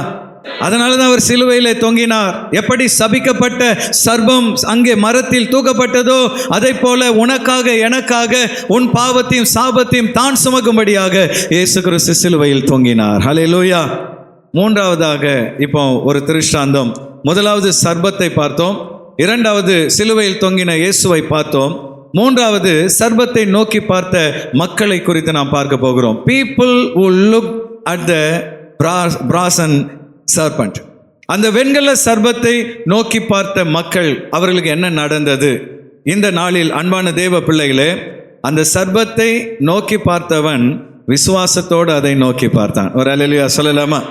அதனால தான் அவர் சிலுவையிலே தொங்கினார். எப்படி சபிக்கப்பட்ட சர்ப்பம் அங்கே மரத்தில் தூக்கப்பட்டதோ, அதை போல உனக்காக, எனக்காக, உன் பாவத்தையும் சாபத்தையும் தான் சுமக்கும்படியாக இயேசு கிறிஸ்து சிலுவையில் தொங்கினார். ஹல்லேலூயா. மூன்றாவதாக இப்போ ஒரு திருஷ்டாந்தம். முதலாவது சர்ப்பத்தை பார்த்தோம், இரண்டாவது சிலுவையில் தொங்கின இயேசுவை பார்த்தோம், மூன்றாவது சர்ப்பத்தை நோக்கி பார்த்த மக்களை குறித்து நாம் பார்க்க போகிறோம். People who look at the brazen serpent. அந்த வெண்கல சர்ப்பத்தை நோக்கி பார்த்த மக்கள், அவர்களுக்கு என்ன நடந்தது? இந்த நாளில் அன்பான தேவ பிள்ளைகளே, அந்த சர்ப்பத்தை நோக்கி பார்த்தவன் விசுவாசத்தோடு அதை நோக்கி பார்த்தான். ஒரு அல்லேலூயா சொல்லலாமா?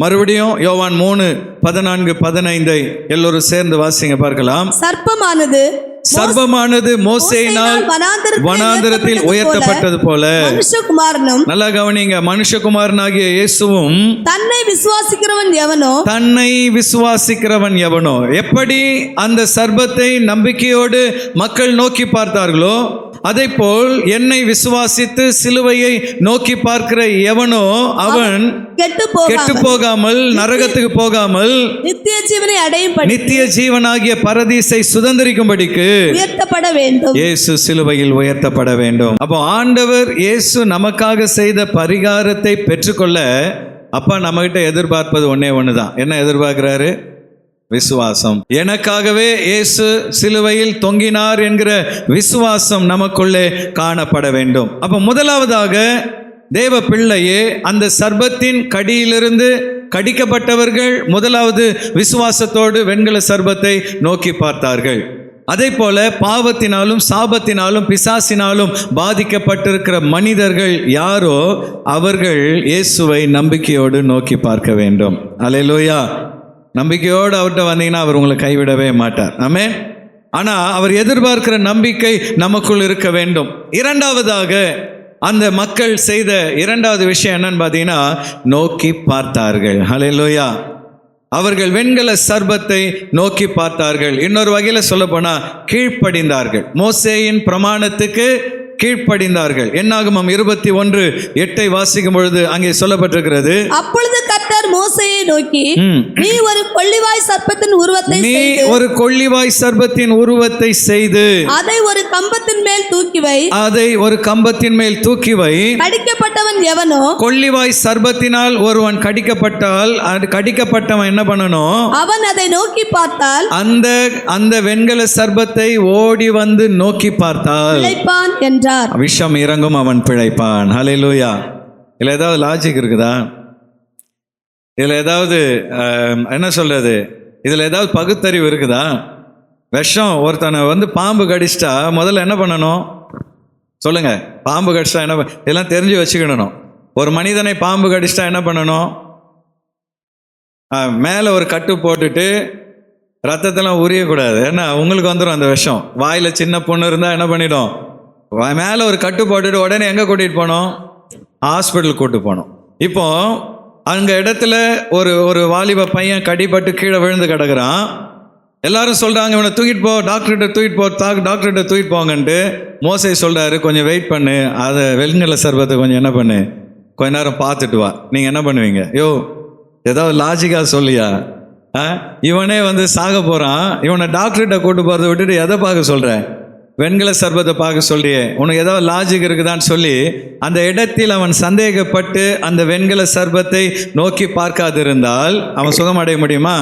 மறுபடியும் யோவான் 3:14-15 எல்லோரும் சேர்ந்து வாசிங்க பார்க்கலாம். சர்ப்பமானது மோசேயினால் வனாந்தரத்தில் உயர்த்தப்பட்டது போல மனுஷகுமாரனும், நல்லா கவனிங்க, மனுஷகுமாரனாகிய இயேசுவும் தன்னை விசுவாசிக்கிறவன் எவனோ. எப்படி அந்த சர்ப்பத்தை நம்பிக்கையோடு மக்கள் நோக்கி பார்த்தார்களோ, அதைப்போல் என்னை விசுவாசித்து சிலுவையை நோக்கி பார்க்கிற எவனோ அவன் கெட்டு போகாமல், நரகத்துக்கு போகாமல், நித்திய ஜீவனாகிய பரதீசை சுதந்திரிக்கும்படிக்கு உயர்த்தப்பட வேண்டும். இயேசு சிலுவையில் உயர்த்தப்பட வேண்டும். அப்போ ஆண்டவர் இயேசு நமக்காக செய்த பரிகாரத்தை பெற்றுக்கொள்ள அப்பா நம்மகிட்ட எதிர்பார்ப்பது ஒன்னே ஒண்ணுதான். என்ன எதிர்பார்க்கிறாரு? விசுவாசம். எனக்காகவே இயேசு சிலுவையில் தொங்கினார் என்கிற விசுவாசம் நமக்குள்ளே காணப்பட வேண்டும். அப்ப முதலாவதாக தேவ பிள்ளையே, அந்த சர்ப்பத்தின் கடியிலிருந்து கடிக்கப்பட்டவர்கள் முதலாவது விசுவாசத்தோடு வெண்கல சர்ப்பத்தை நோக்கி பார்த்தார்கள். அதே போல பாவத்தினாலும் சாபத்தினாலும் பிசாசினாலும் பாதிக்கப்பட்டிருக்கிற மனிதர்கள் யாரோ அவர்கள் இயேசுவை நம்பிக்கையோடு நோக்கி பார்க்க வேண்டும். அல்லேலூயா. நம்பிக்கையோடு அவர்கிட்ட வந்தீங்கன்னா அவர் உங்களை கைவிடவே மாட்டார். ஆமென். ஆனால் அவர் எதிர்பார்க்கிற நம்பிக்கை நமக்குள் இருக்க வேண்டும். இரண்டாவதாக அந்த மக்கள் செய்த இரண்டாவது விஷயம் என்னன்னு பார்த்தீங்கன்னா, நோக்கி பார்த்தார்கள். ஹல்லேலூயா. அவர்கள் வெண்கல சர்ப்பத்தை நோக்கி பார்த்தார்கள். இன்னொரு வகையில் சொல்ல போனா கீழ்ப்படிந்தார்கள். மோசேயின் பிரமாணத்துக்கு கீழ்ப்படிந்தார்கள். என்னாகமம் 21:8 வாசிக்கும் பொழுது அங்கே சொல்லப்பட்டிருக்கிறது, அப்பொழுது கர்த்தர் மோசேயை நோக்கி, நீ ஒரு கொள்ளிவாய் சர்ப்பத்தின் உருவத்தை செய்து அதை ஒரு கம்பத்தின் மேல் தூக்கி வை. கடிக்கப்பட்டவன் எவனோ, கொள்ளிவாய் சர்ப்பத்தினால் ஒருவன் கடிக்கப்பட்டால் கடிக்கப்பட்டவன் என்ன பண்ணணும்? அவன் அதை நோக்கி பார்த்தால், அந்த வெண்கல சர்ப்பத்தை ஓடி வந்து நோக்கி பார்த்தால் பிழைப்பான் என்றார். விஷம் இறங்கும், அவன் பிழைப்பான். ஹல்லேலூயா. இதுல ஏதாவது லாஜிக் இருக்குதா? இதுல ஏதாவது என்ன சொல்றது, இதுல ஏதாவது பகுத்தறிவு இருக்குதா? விஷம் ஒருத்தனை வந்து பாம்பு கடிச்சிட்டா முதல்ல என்ன பண்ணணும் சொல்லுங்க? பாம்பு கடிச்சிட்டா என்ன, இதெல்லாம் தெரிஞ்சு வச்சுக்கணும். ஒரு மனிதனை பாம்பு கடிச்சிட்டா என்ன பண்ணணும்? மேலே ஒரு கட்டு போட்டுட்டு ரத்தத்தெல்லாம் உரியக்கூடாது. ஏன்னா உங்களுக்கு வந்துடும் அந்த விஷம். வாயில் சின்ன பொண்ணு இருந்தால் என்ன பண்ணிடும்? மேலே ஒரு கட்டு போட்டுட்டு உடனே எங்கே கூட்டிகிட்டு போனோம்? ஹாஸ்பிட்டல் கூட்டு போனோம். இப்போ அங்கே இடத்துல ஒரு வாலிப பையன் கடிப்பட்டு கீழே விழுந்து கிடக்குறான். எல்லாரும் சொல்கிறாங்க, இவனை தூக்கிட்டு போ, டாக்டர்கிட்ட தூக்கிட்டு போங்கன்ட்டு. மோசே சொல்கிறாரு, கொஞ்சம் வெயிட் பண்ணு, அதை வெண்கல சர்ப்பத்தை கொஞ்சம் என்ன பண்ணு, கொஞ்ச நேரம் பார்த்துட்டு வா. நீங்கள் என்ன பண்ணுவீங்க? ஏதாவது லாஜிக்காக சொல்லியா? இவனே வந்து சாக போகிறான், இவனை டாக்டர்கிட்ட கூட்டு போகிறத விட்டுட்டு எதை பார்க்க சொல்கிறேன்? வெண்கல சர்ப்பத்தை பார்க்க சொல்றியே, உனக்கு ஏதாவது லாஜிக் இருக்குதான்னு சொல்லி அந்த இடத்தில் அவன் சந்தேகப்பட்டு அந்த வெண்கல சர்ப்பத்தை நோக்கி பார்க்காதிருந்தால் அவன் சுகமடைய முடியுமா?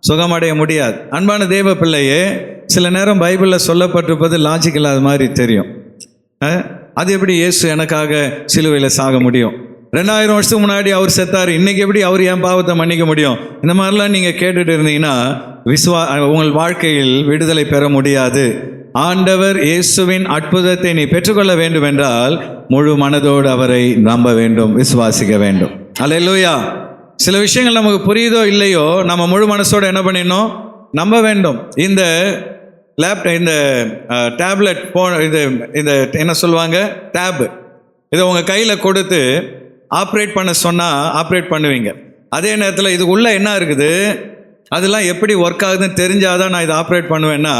சுகமடைய முடியாது. அன்பான தேவ பிள்ளையே, சில நேரம் பைபிளில் சொல்லப்பட்டிருப்பது லாஜிக் இல்லாத மாதிரி தெரியும். அது எப்படி இயேசு எனக்காக சிலுவையில் சாக முடியும்? 2000 வருஷத்துக்கு முன்னாடி அவர் செத்தார், இன்னைக்கு எப்படி அவர் என் பாவத்தை மன்னிக்க முடியும்? இந்த மாதிரிலாம் நீங்கள் கேட்டுட்டு இருந்தீங்கன்னா உங்கள் வாழ்க்கையில் விடுதலை பெற முடியாது. ஆண்டவர் இயேசுவின் அற்புதத்தை நீ பெற்றுக்கொள்ள வேண்டும் என்றால் முழு மனதோடு அவரை நம்ப வேண்டும், விசுவாசிக்க வேண்டும். அல்லேலூயா. சில விஷயங்கள் நமக்கு புரியுதோ இல்லையோ நம்ம முழு மனசோடு என்ன பண்ணிடணும்? நம்ப வேண்டும். இந்த டேப்லெட் இந்த என்ன சொல்லுவாங்க, டேப், இதை உங்கள் கையில் கொடுத்து ஆப்ரேட் பண்ண சொன்னால் ஆப்ரேட் பண்ணுவீங்க. அதே நேரத்தில் இதுக்குள்ளே என்ன இருக்குது, அதெல்லாம் எப்படி ஒர்க் ஆகுதுன்னு தெரிஞ்சாதான் நான் இதை ஆப்ரேட் பண்ணுவேன்னா,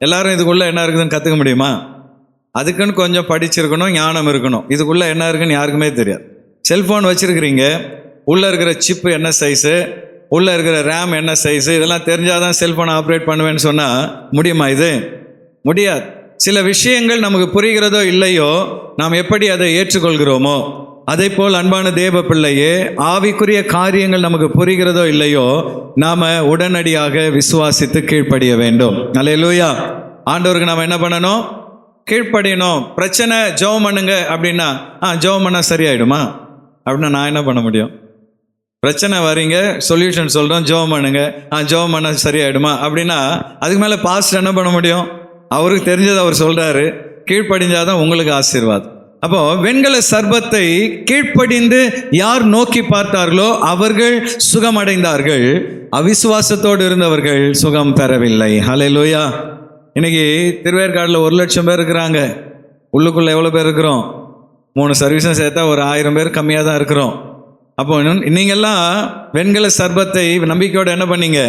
எல்லாரும் இதுக்குள்ளே என்ன இருக்குதுன்னு கற்றுக்க முடியுமா? அதுக்குன்னு கொஞ்சம் படிச்சிருக்கணும், ஞானம் இருக்கணும். இதுக்குள்ளே என்ன இருக்குன்னு யாருக்குமே தெரியாது. செல்ஃபோன் வச்சுருக்கிறீங்க, உள்ளே இருக்கிற சிப்பு என்ன சைஸு, உள்ளே இருக்கிற ரேம் என்ன சைஸு, இதெல்லாம் தெரிஞ்சாதான் செல்ஃபோனை ஆப்ரேட் பண்ணுவேன்னு சொன்னால் முடியுமா? இது முடியாது. சில விஷயங்கள் நமக்கு புரிகிறதோ இல்லையோ நாம் எப்படி அதை ஏற்றுக்கொள்கிறோமோ அதை போல் அன்பான தேவ பிள்ளையே, ஆவிக்குரிய காரியங்கள் நமக்கு புரிகிறதோ இல்லையோ நாம் உடனடியாக விசுவாசித்து கீழ்ப்படிய வேண்டும். அல்லேலூயா. ஆண்டவருக்கு நாம் என்ன பண்ணணும்? கீழ்ப்படியணும். பிரச்சனை ஜெபம் பண்ணுங்க அப்படின்னா ஜெபம் பண்ணால் சரியாயிடுமா அப்படின்னா நான் என்ன பண்ண முடியும்? பிரச்சனை வரீங்க, சொல்யூஷன் சொல்கிறோம், ஜெபம் பண்ணுங்க, ஜெபம் பண்ணால் சரியாயிடுமா அப்படின்னா அதுக்கு மேலே பாஸ்டர் என்ன பண்ண முடியும்? அவருக்கு தெரிஞ்சதை அவர் சொல்கிறாரு, கீழ்ப்படிஞ்சாதான் உங்களுக்கு ஆசீர்வாதம். அப்போ வெண்கல சர்பத்தை கீழ்ப்படிந்து யார் நோக்கி பார்த்தார்களோ அவர்கள் சுகமடைந்தார்கள், அவிசுவாசத்தோடு இருந்தவர்கள் சுகம் பெறவில்லை. ஹல்லேலூயா. இன்னைக்கு திருவேற்காடில் 1,00,000 பேர் இருக்கிறாங்க. உள்ளுக்குள்ளே எவ்வளோ பேர் இருக்கிறோம்? 3 சர்வீஸும் சேர்த்தா ஒரு 1000 பேர் கம்மியாக தான் இருக்கிறோம். அப்போ நீங்கள்லாம் வெண்கல சர்பத்தை நம்பிக்கையோடு என்ன பண்ணீங்க?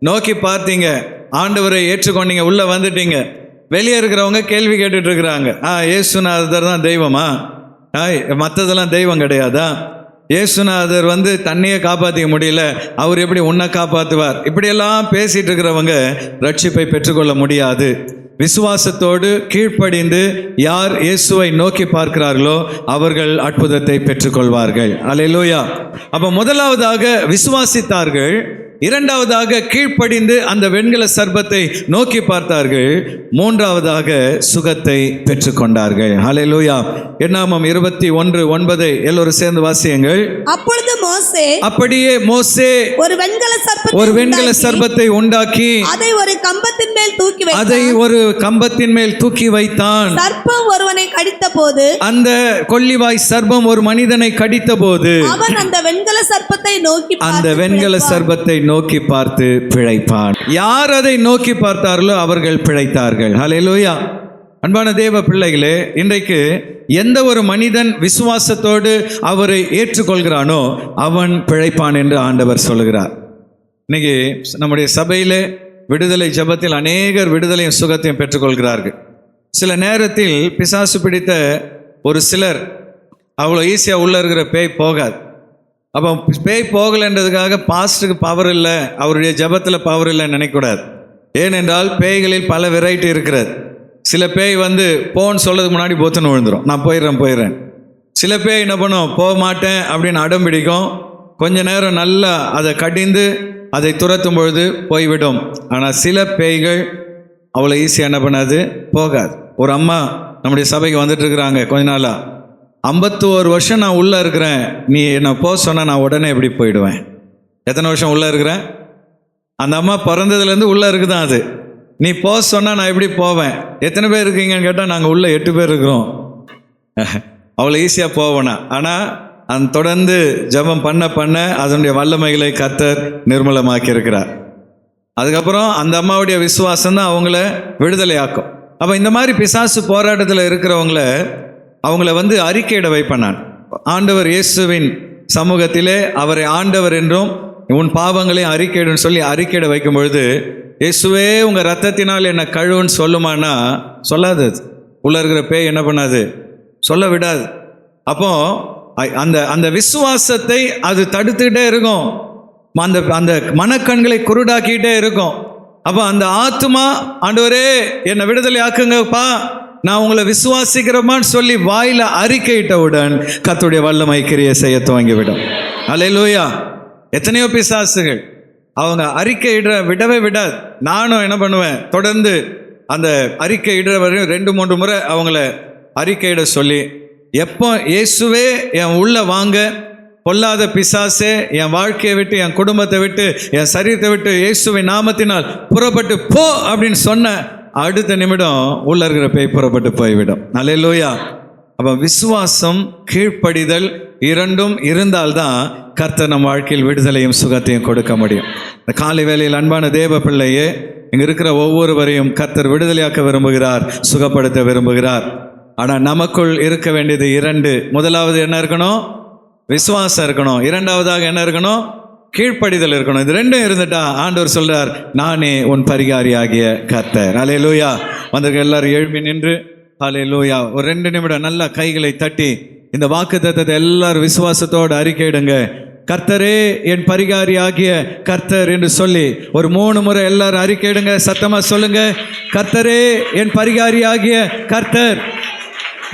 நோக்கி பார்த்தீங்க, ஆண்டவரை ஏற்றுக்கொண்டீங்க, உள்ளே வந்துட்டீங்க. வெளியே இருக்கிறவங்க கேள்வி கேட்டுட்டு இருக்கிறாங்க, இயேசுநாதர் தான் தெய்வமா? மற்றதெல்லாம் தெய்வம் கிடையாதா? இயேசுநாதர் தண்ணியை காப்பாற்றிக்க முடியல, அவர் எப்படி உன்னை காப்பாற்றுவார்? இப்படியெல்லாம் பேசிகிட்டு இருக்கிறவங்க ரட்சிப்பை பெற்றுக்கொள்ள முடியாது. விசுவாசத்தோடு கீழ்ப்படிந்து யார் இயேசுவை நோக்கி பார்க்கிறார்களோ அவர்கள் அற்புதத்தை பெற்றுக்கொள்வார்கள். அல்லேலூயா. அப்போ முதலாவதாக விசுவாசித்தார்கள், இரண்டாவதாக கீழ்ப்படிந்து அந்த வெண்கல சர்பத்தை நோக்கி பார்த்தார்கள், மூன்றாவதாக சுகத்தை பெற்றுக்கொண்டார்கள். ஹல்லேலூயா. என்னாமம் 21:9 எல்லோரும் சேர்ந்து வாசியுங்கள். அப்பொழுது மோசே, அப்படியே மோசே ஒரு வெண்கல சர்பத்தை உண்டாக்கி அதை ஒரு கம்பத்தின் மேல் தூக்கி வைத்தான். சர்ப்பம் ஒருவனை கடித்த போது, அந்த கொள்ளிவாய் சர்ப்பம் ஒரு மனிதனை கடித்த போது அவன் அந்த வெண்கல சர்ப்பத்தை நோக்கி பார்த்து பிழைப்பான். யார் அதை நோக்கி பார்த்தார்களோ அவர்கள் பிழைத்தார்கள். ஹல்லேலூயா. அன்பான தேவ பிள்ளைகளே, இன்றைக்கு எந்த ஒரு மனிதன் விசுவாசத்தோடு அவரை ஏற்றுக்கொள்கிறானோ அவன் பிழைப்பான் என்று ஆண்டவர் சொல்கிறார். இன்னைக்கு நம்முடைய சபையிலே விடுதலை ஜெபத்தில் அநேகர் விடுதலையும் சுகத்தையும் பெற்றுக்கொள்கிறார்கள். சில நேரத்தில் பிசாசு பிடித்த ஒரு சிலர் அவ்வளோ ஈஸியாக உள்ளே இருக்கிற பேய் போகாது. அப்போ பேய் போகலைன்றதுக்காக பாஸ்டருக்கு பவர் இல்லை, அவருடைய ஜெபத்தில் பவர் இல்லைன்னு நினைக்கக்கூடாது. ஏனென்றால் பேய்களில் பல வெரைட்டி இருக்கிறது. சில பேய் போன்னு சொல்கிறதுக்கு முன்னாடி போத்துன்னு விழுந்துடும், நான் போயிடுறேன். சில பேய் என்ன பண்ணும், போக மாட்டேன் அப்படின்னு அடம் பிடிக்கும். கொஞ்ச நேரம் நல்லா அதை கடிந்து அதை துரத்தும் பொழுது போய்விடும். ஆனால் சில பேய்கள் அவ்வளோ ஈஸியாக என்ன பண்ணாது, போகாது. ஒரு அம்மா நம்முடைய சபைக்கு வந்துட்டு இருக்கிறாங்க கொஞ்ச நாளாக. 51 வருஷம் நான் உள்ளே இருக்கிறேன், நீ என்னை போக சொன்னால் நான் உடனே எப்படி போயிடுவேன்? எத்தனை வருஷம் உள்ளே இருக்கிறேன்? அந்த அம்மா பிறந்ததுலேருந்து உள்ளே இருக்குதான் அது. நீ போக சொன்னால் நான் எப்படி போவேன்? எத்தனை பேர் இருக்கீங்கன்னு கேட்டால் நாங்கள் உள்ளே 8 பேர் இருக்கிறோம். அவ்வளோ ஈஸியாக போவேனா? ஆனால் அந்த தொடர்ந்து ஜெபம் பண்ண அதனுடைய வல்லமைகளை கர்த்தர் நிர்மலமாக்கி இருக்கிறார். அதுக்கப்புறம் அந்த அம்மாவுடைய விசுவாசம் தான் அவங்கள விடுதலை ஆக்கும். அப்போ இந்த மாதிரி பிசாசு போராட்டத்தில் அவங்கள அறிக்கையிட வைப்பேன் நான். ஆண்டவர் இயேசுவின் சமூகத்திலே அவரை ஆண்டவர் என்றும் உன் பாவங்களையும் அறிக்கையிடுன்னு சொல்லி அறிக்கையிட வைக்கும் பொழுது, இயேசுவே உங்கள் ரத்தத்தினால் என்னை கழுவுன்னு சொல்லுமானா சொல்லாது. உள்ள இருக்கிற பேய் என்ன பண்ணாது, சொல்ல விடாது. அப்போ அந்த விசுவாசத்தை அது தடுத்துக்கிட்டே இருக்கும். அந்த மனக்கண்களை குருடாக்கிட்டே இருக்கும். அப்போ அந்த ஆத்துமா, ஆண்டவரே என்னை விடுதலை ஆக்குங்கப்பா, நான் உங்களை விசுவாசிக்கிறோமான்னு சொல்லி வாயில அறிக்கையிட்டவுடன் கர்த்தருடைய வல்லமை கிரியை செய்ய துவங்கிவிடும். அல்லேலூயா. எத்தனையோ பிசாசுகள் அவங்க அறிக்கையிட விடவே விடாது. நானும் என்ன பண்ணுவேன், தொடர்ந்து அந்த அறிக்கையிடுற வரையும் 2-3 முறை அவங்கள அறிக்கையிட சொல்லி எப்போ இயேசுவே என் உள்ள வாங்க, பொல்லாத பிசாசே என் வாழ்க்கையை விட்டு, என் குடும்பத்தை விட்டு, என் சரீரத்தை விட்டு இயேசுவின் நாமத்தினால் புறப்பட்டு போ அப்படின்னு சொன்ன அடுத்த நிமிடம் உள்ள இருக்கிற பேய் புறப்பட்டு போய்விடும். அல்லேலூயா. அப்போ விசுவாசம், கீழ்ப்படிதல் இரண்டும் இருந்தால்தான் கர்த்தர் நம் வாழ்க்கையில் விடுதலையும் சுகத்தையும் கொடுக்க முடியும். இந்த காலை வேளையில் அன்பான தேவ பிள்ளையே, இங்கே இருக்கிற ஒவ்வொருவரையும் கர்த்தர் விடுதலையாக்க விரும்புகிறார், சுகப்படுத்த விரும்புகிறார். ஆனால் நமக்குள் இருக்க வேண்டியது இரண்டு. முதலாவது என்ன இருக்கணும்? விசுவாசம் இருக்கணும். இரண்டாவதாக என்ன இருக்கணும்? கீழ்ப்படிதல் இருக்கணும். இது ரெண்டும் இருந்துட்டா ஆண்டவர் சொல்றார், நானே உன் பரிகாரியாகிய கர்த்தர். அல்லேலூயா. வந்திருக்க எல்லாரும் எழுப்பி நின்று அல்லேலூயா ஒரு 2 நிமிடம் நல்லா கைகளை தட்டி இந்த வாக்குத்தத்தத்தை எல்லாரும் விசுவாசத்தோடு அறிக்கையிடுங்க. கர்த்தரே என் பரிகாரியாகிய கர்த்தர் என்று சொல்லி ஒரு 3 முறை எல்லாரும் அறிக்கையிடுங்க. சத்தமா சொல்லுங்க, கர்த்தரே என் பரிகாரியாகிய கர்த்தர்,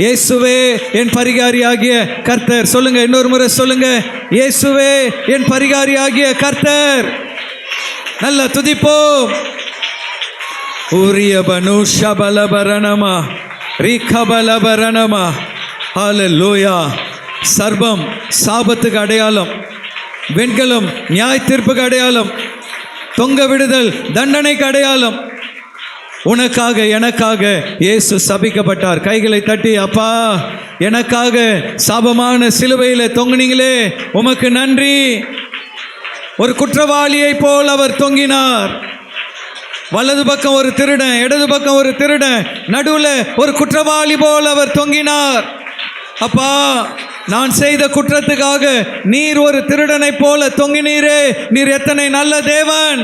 இயேசுவே என் பரிகாரியாகிய கர்த்தர். சொல்லுங்க, இன்னொரு முறை சொல்லுங்க, இயேசுவே என் பரிகாரியாகிய கர்த்தர். நல்லா துதிப்போம். ஊரியபனு ஷபலபரணமா ரீகபலபரணமா. ஹல்லேலூயா. சர்பம் சாபத்துக்கு அடையாளம், வெண்கலம் நியாய தீர்ப்புக்கு அடையாளம், தொங்க விடுதல் தண்டனைக்கு அடையாளம். உனக்காக எனக்காக இயேசு சபிக்கப்பட்டார். கைகளை தட்டி, அப்பா எனக்காக சாபமான சிலுவையிலே தொங்குனீங்களே, உமக்கு நன்றி. ஒரு குற்றவாளியை போல் அவர் தொங்கினார். வலது பக்கம் ஒரு திருடன், இடது பக்கம் ஒரு திருடன், நடுவில் ஒரு குற்றவாளி போல் அவர் தொங்கினார். அப்பா, நான் செய்த குற்றத்துக்காக நீர் ஒரு திருடனை போல தொங்கினீரே, நீர் எத்தனை நல்ல தேவன்.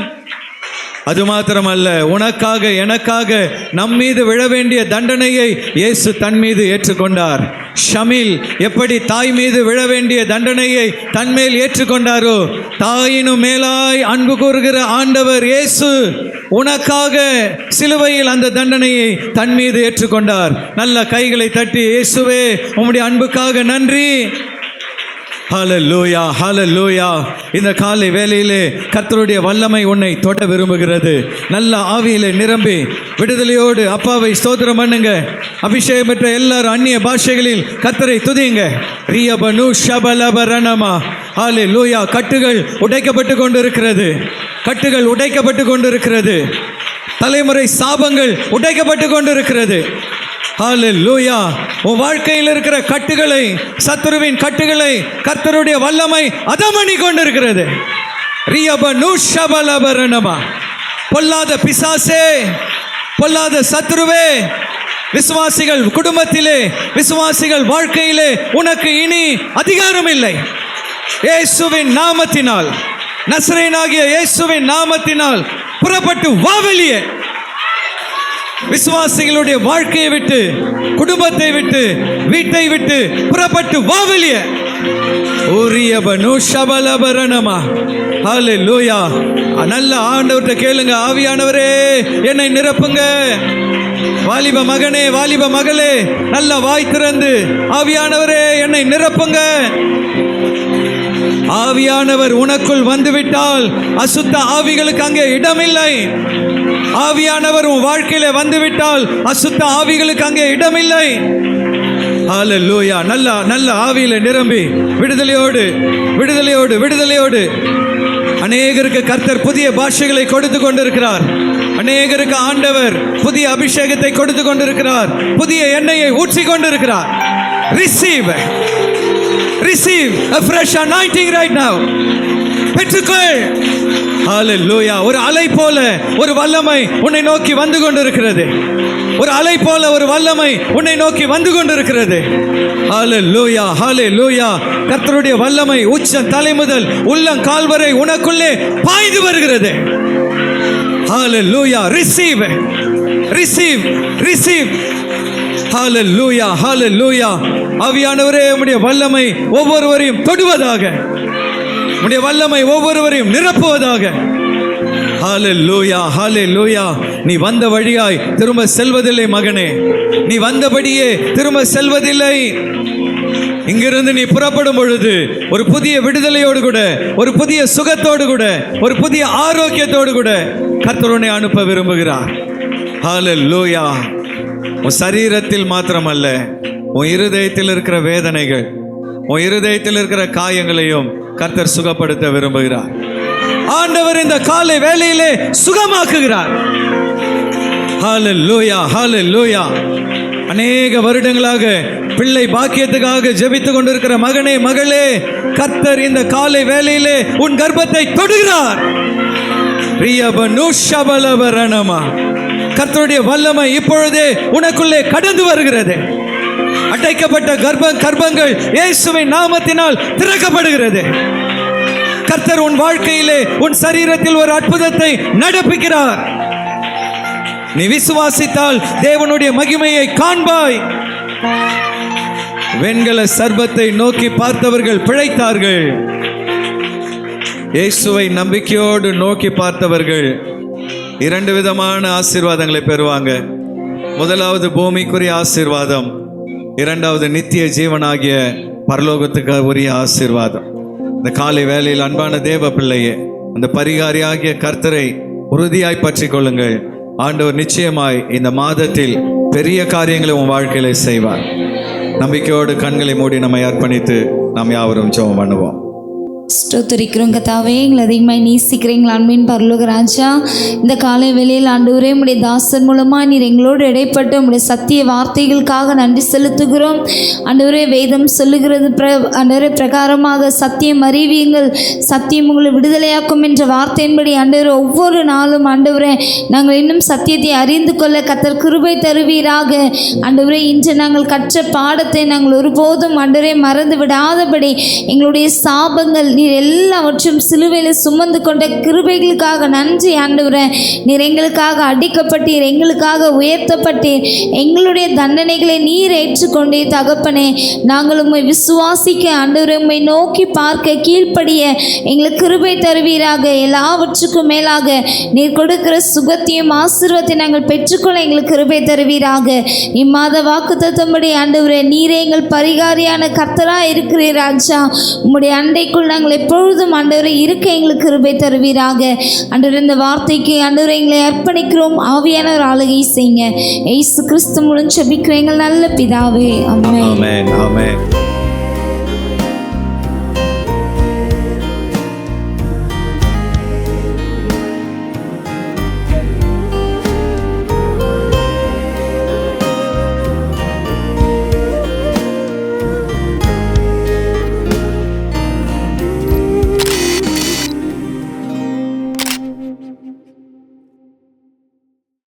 அது மாத்திரமல்ல, உனக்காக எனக்காக நம் மீது விழ வேண்டிய தண்டனையை இயேசு தன் மீது ஏற்றுக்கொண்டார். ஷமில் எப்படி தாய் மீது விழ வேண்டிய தண்டனையை தன்மேல் ஏற்றுக்கொண்டாரோ, தாயினும் மேலாய் அன்பு கூறுகிற ஆண்டவர் இயேசு உனக்காக சிலுவையில் அந்த தண்டனையை தன் மீது ஏற்றுக்கொண்டார். நல்ல கைகளை தட்டி, இயேசுவே உம்முடைய அன்புக்காக நன்றி. ஹல்லேலூயா, ஹல்லேலூயா. இந்த காலை வேளையிலே கர்த்தருடைய வல்லமை உன்னை தொட விரும்புகிறது. நல்ல ஆவியிலே நிரம்பி விடுதலையோடு அப்பாவை ஸ்தோத்திரம் பண்ணுங்க. அபிஷேகம் பெற்ற எல்லாரும் அந்நிய பாஷைகளில் கர்த்தரை துதியுங்க. ரியபனு ஷபலபரணமா. ஹல்லேலூயா. கட்டுகள் உடைக்கப்பட்டு கொண்டிருக்கிறது, கட்டுகள் உடைக்கப்பட்டு கொண்டிருக்கிறது, தலைமுறை சாபங்கள் உடைக்கப்பட்டு கொண்டிருக்கிறது. ஹல்லேலூயா. உன் வாழ்க்கையில் இருக்கிற கட்டுகளை, சத்துருவின் கட்டுகளை கர்த்தருடைய வல்லமை அதமணி கொண்டிருக்கிறது. ரியபனு ஷபலபரணமா. பொல்லாத பிசாசே, பொல்லாத சத்துருவே, விசுவாசிகள் குடும்பத்திலே, விசுவாசிகள் வாழ்க்கையிலே உனக்கு இனி அதிகாரம் இல்லை. இயேசுவின் நாமத்தினால், நசரேயனாகிய இயேசுவின் நாமத்தினால் புறப்பட்டு வா வெளியே. விசுவாசிகளுடைய வாழ்க்கையை விட்டு, குடும்பத்தை விட்டு, வீட்டை விட்டு புறப்பட்டு வா வெளியே. ஊரியபனு ஷபலபரணமா. ஹல்லேலூயா. நல்ல ஆண்டவர்கிட்ட கேளுங்க, ஆவியானவரே என்னை நிரப்புங்க. வாலிப மகனே, வாலிப மகளே, நல்ல வாய் திறந்து ஆவியானவரே என்னை நிரப்புங்க. ஆவியானவர் உனக்குள் வந்துவிட்டால் அசுத்த ஆவிகளுக்கு அங்கே இடமில்லை. ஆவியானவர் உன் வாழ்க்கையில வந்துவிட்டால் அசுத்த ஆவிகளுக்கு அங்கே இடமில்லை. ஹல்லேலூயா. நல்ல நல்ல ஆவியில நிரம்பி விடுதலையோடு, விடுதலையோடு, விடுதலையோடு. அநேகருக்கு கர்த்தர் புதிய பாஷைகளை கொடுத்து கொண்டிருக்கிறார். அநேகருக்கு ஆண்டவர் புதிய அபிஷேகத்தை கொடுத்து கொண்டிருக்கிறார். புதிய எண்ணெயை ஊற்றி கொண்டிருக்கிறார். Receive, receive a fresh anointing right now. பெற்றுக்கொள். ஹல்லேலூயா. ஒரு அலை போல ஒரு வல்லமை உன்னை நோக்கி வந்து கொண்டிருக்கிறது. ஒரு அலை போல ஒரு வல்லமை உன்னை நோக்கி வந்து கொண்டிருக்கிறது. ஹல்லேலூயா, ஹல்லேலூயா. கர்த்தருடைய வல்லமை உச்சம் தலை முதல் உள்ளம் கால் வரை உனக்குள்ளே பாய்ந்து வருகிறது. Hallelujah. Receive, receive, receive. Hallelujah, hallelujah. ஆவியானவரே உம்முடைய வல்லமை ஒவ்வொருவரையும் தொடுவதாக, உம்முடைய வல்லமை ஒவ்வொருவரையும் நிரப்புவதாக. ஹல்லேலூயா, ஹல்லேலூயா. நீ வந்த வழியாய் திரும்ப செல்வதில்லை மகனே, நீ வந்தபடியே திரும்ப செல்வதில்லை. இங்கிருந்து நீ புறப்படும் பொழுது ஒரு புதிய விடுதலையோடு கூட, ஒரு புதிய சுகத்தோடு கூட, ஒரு புதிய ஆரோக்கியத்தோடு கூட கர்த்தர் உன்னை அனுப்ப விரும்புகிறார். ஹல்லேலூயா. உன் சரீரத்தில் மாத்திரமல்ல, உன் இருதயத்தில் இருக்கிற வேதனைகள், உன் இருதயத்தில் இருக்கிற காயங்களையும் கர்த்தர் சுகப்படுத்த விரும்புகிறார். ஆண்டவர் இந்த காலை வேளையிலே சுகமாக்குகிறார். ஹல்லேலூயா, ஹல்லேலூயா. அநேக வருடங்களாக பிள்ளை பாக்கியத்துக்காக ஜெபித்துக் கொண்டிருக்கிற மகனே, மகளே, கர்த்தர் இந்த காலை வேளையிலே உன் கர்ப்பத்தை தொடுகிறார். கர்த்தருடைய வல்லமை இப்பொழுதே உனக்குள்ளே கடந்து வருகிறது. அடைக்கப்பட்ட கர்ப்பங்கள் இயேசுவின் நாமத்தினால் திறக்கப்படுகிறது. கர்த்தர் உன் வாழ்க்கையிலே, உன் சரீரத்தில் ஒரு அற்புதத்தை நடப்பிக்கிறார். நீ விசுவாசித்தால் தேவனுடைய மகிமையை காண்பாய். வெண்கல சர்பத்தை நோக்கி பார்த்தவர்கள் பிழைத்தார்கள். இயேசுவை நம்பிக்கையோடு நோக்கி பார்த்தவர்கள் 2 விதமான ஆசீர்வாதங்களை பெறுவாங்க. முதலாவது பூமிக்குரிய ஆசீர்வாதம், 2வது நித்திய ஜீவனாகிய பரலோகத்துக்கு உரிய ஆசீர்வாதம். இந்த காலை வேளையில் அன்பான தேவ பிள்ளையே, அந்த பரிகாரியாகிய கர்த்தரை உறுதியாய் பற்றி கொள்ளுங்கள். ஆண்டவர் நிச்சயமாய் இந்த மாதத்தில் பெரிய காரியங்களை உன் வாழ்க்கையில செய்வார். நம்பிக்கையோடு கண்களை மூடி நம்மை அர்ப்பணித்து நாம் யாவரும் ஜெபம் பண்ணுவோம். ஸ்தோத்திரிக்கிறோம் கர்த்தாவே, எங்களை அதிகமாக நேசிக்கிறீங்களா அன்பின் பரலோக ராஜா. இந்த காலை வேளையில் ஆண்டவரே, உம்முடைய தாசர் மூலமாக நீர் எங்களோடு இடைப்பட்ட உம்முடைய சத்திய வார்த்தைகளுக்காக நன்றி செலுத்துகிறோம். ஆண்டவரே, வேதம் சொல்லுகிறது ஆண்டவரே பிரகாரமாக சத்தியம் அறிவியுங்கள், சத்தியம் உங்களை விடுதலையாக்கும் என்ற வார்த்தையின்படி ஆண்டவரே ஒவ்வொரு நாளும் ஆண்டவரே நாங்கள் இன்னும் சத்தியத்தை அறிந்து கொள்ள கர்த்தர் கிருபை தருவீராக. ஆண்டவரே, இன்று நாங்கள் கற்ற பாடத்தை நாங்கள் ஒருபோதும் ஆண்டவரே மறந்து விடாதபடி எங்களுடைய சாபங்கள் நீர் எல்லாவற்றும் சிலுவையில் சுமந்து கொண்ட கிருபைகளுக்காக நன்றி ஆண்டவரே. நீர் எங்களுக்காக அடிக்கப்பட்டீர், எங்களுக்காக உயர்த்தப்பட்டீர், எங்களுடைய தண்டனைகளை நீர் ஏற்றுக்கொண்டீர் தகப்பனே. நாங்கள் உம்மை விசுவாசிக்க ஆண்டவரே, உம்மை நோக்கி பார்க்க கீழ்ப்படிய எங்களுக்கு கிருபை தருவீராக. எல்லாவற்றுக்கும் மேலாக நீர் கொடுக்கிற சுகத்தையும் ஆசீர்வாதத்தை நாங்கள் பெற்றுக்கொள்ள எங்களுக்கு கிருபை தருவீராக. இம்மாத வாக்குத்தத்தம்படி ஆண்டவரே, நீரே எங்கள் பரிகாரியான கர்த்தராக இருக்கிறீர் ராஜா. உம்முடைய அண்டைக்குள் நாங்கள் எப்பொழுதும் ஆண்டவரை இருக்க எங்களுக்கு கிருபை தருவீராக. ஆண்டவரே, இந்த வார்த்தைக்கு ஆண்டவரை எங்களை அர்ப்பணிக்கிறோம். ஆவியானவர் ஆளுகை செய்யுங்க. இயேசு கிறிஸ்து மூலம் ஜெபிக்கிறோம் எங்கள் நல்ல பிதாவே. ஆமென். ஆமென், ஆமென்.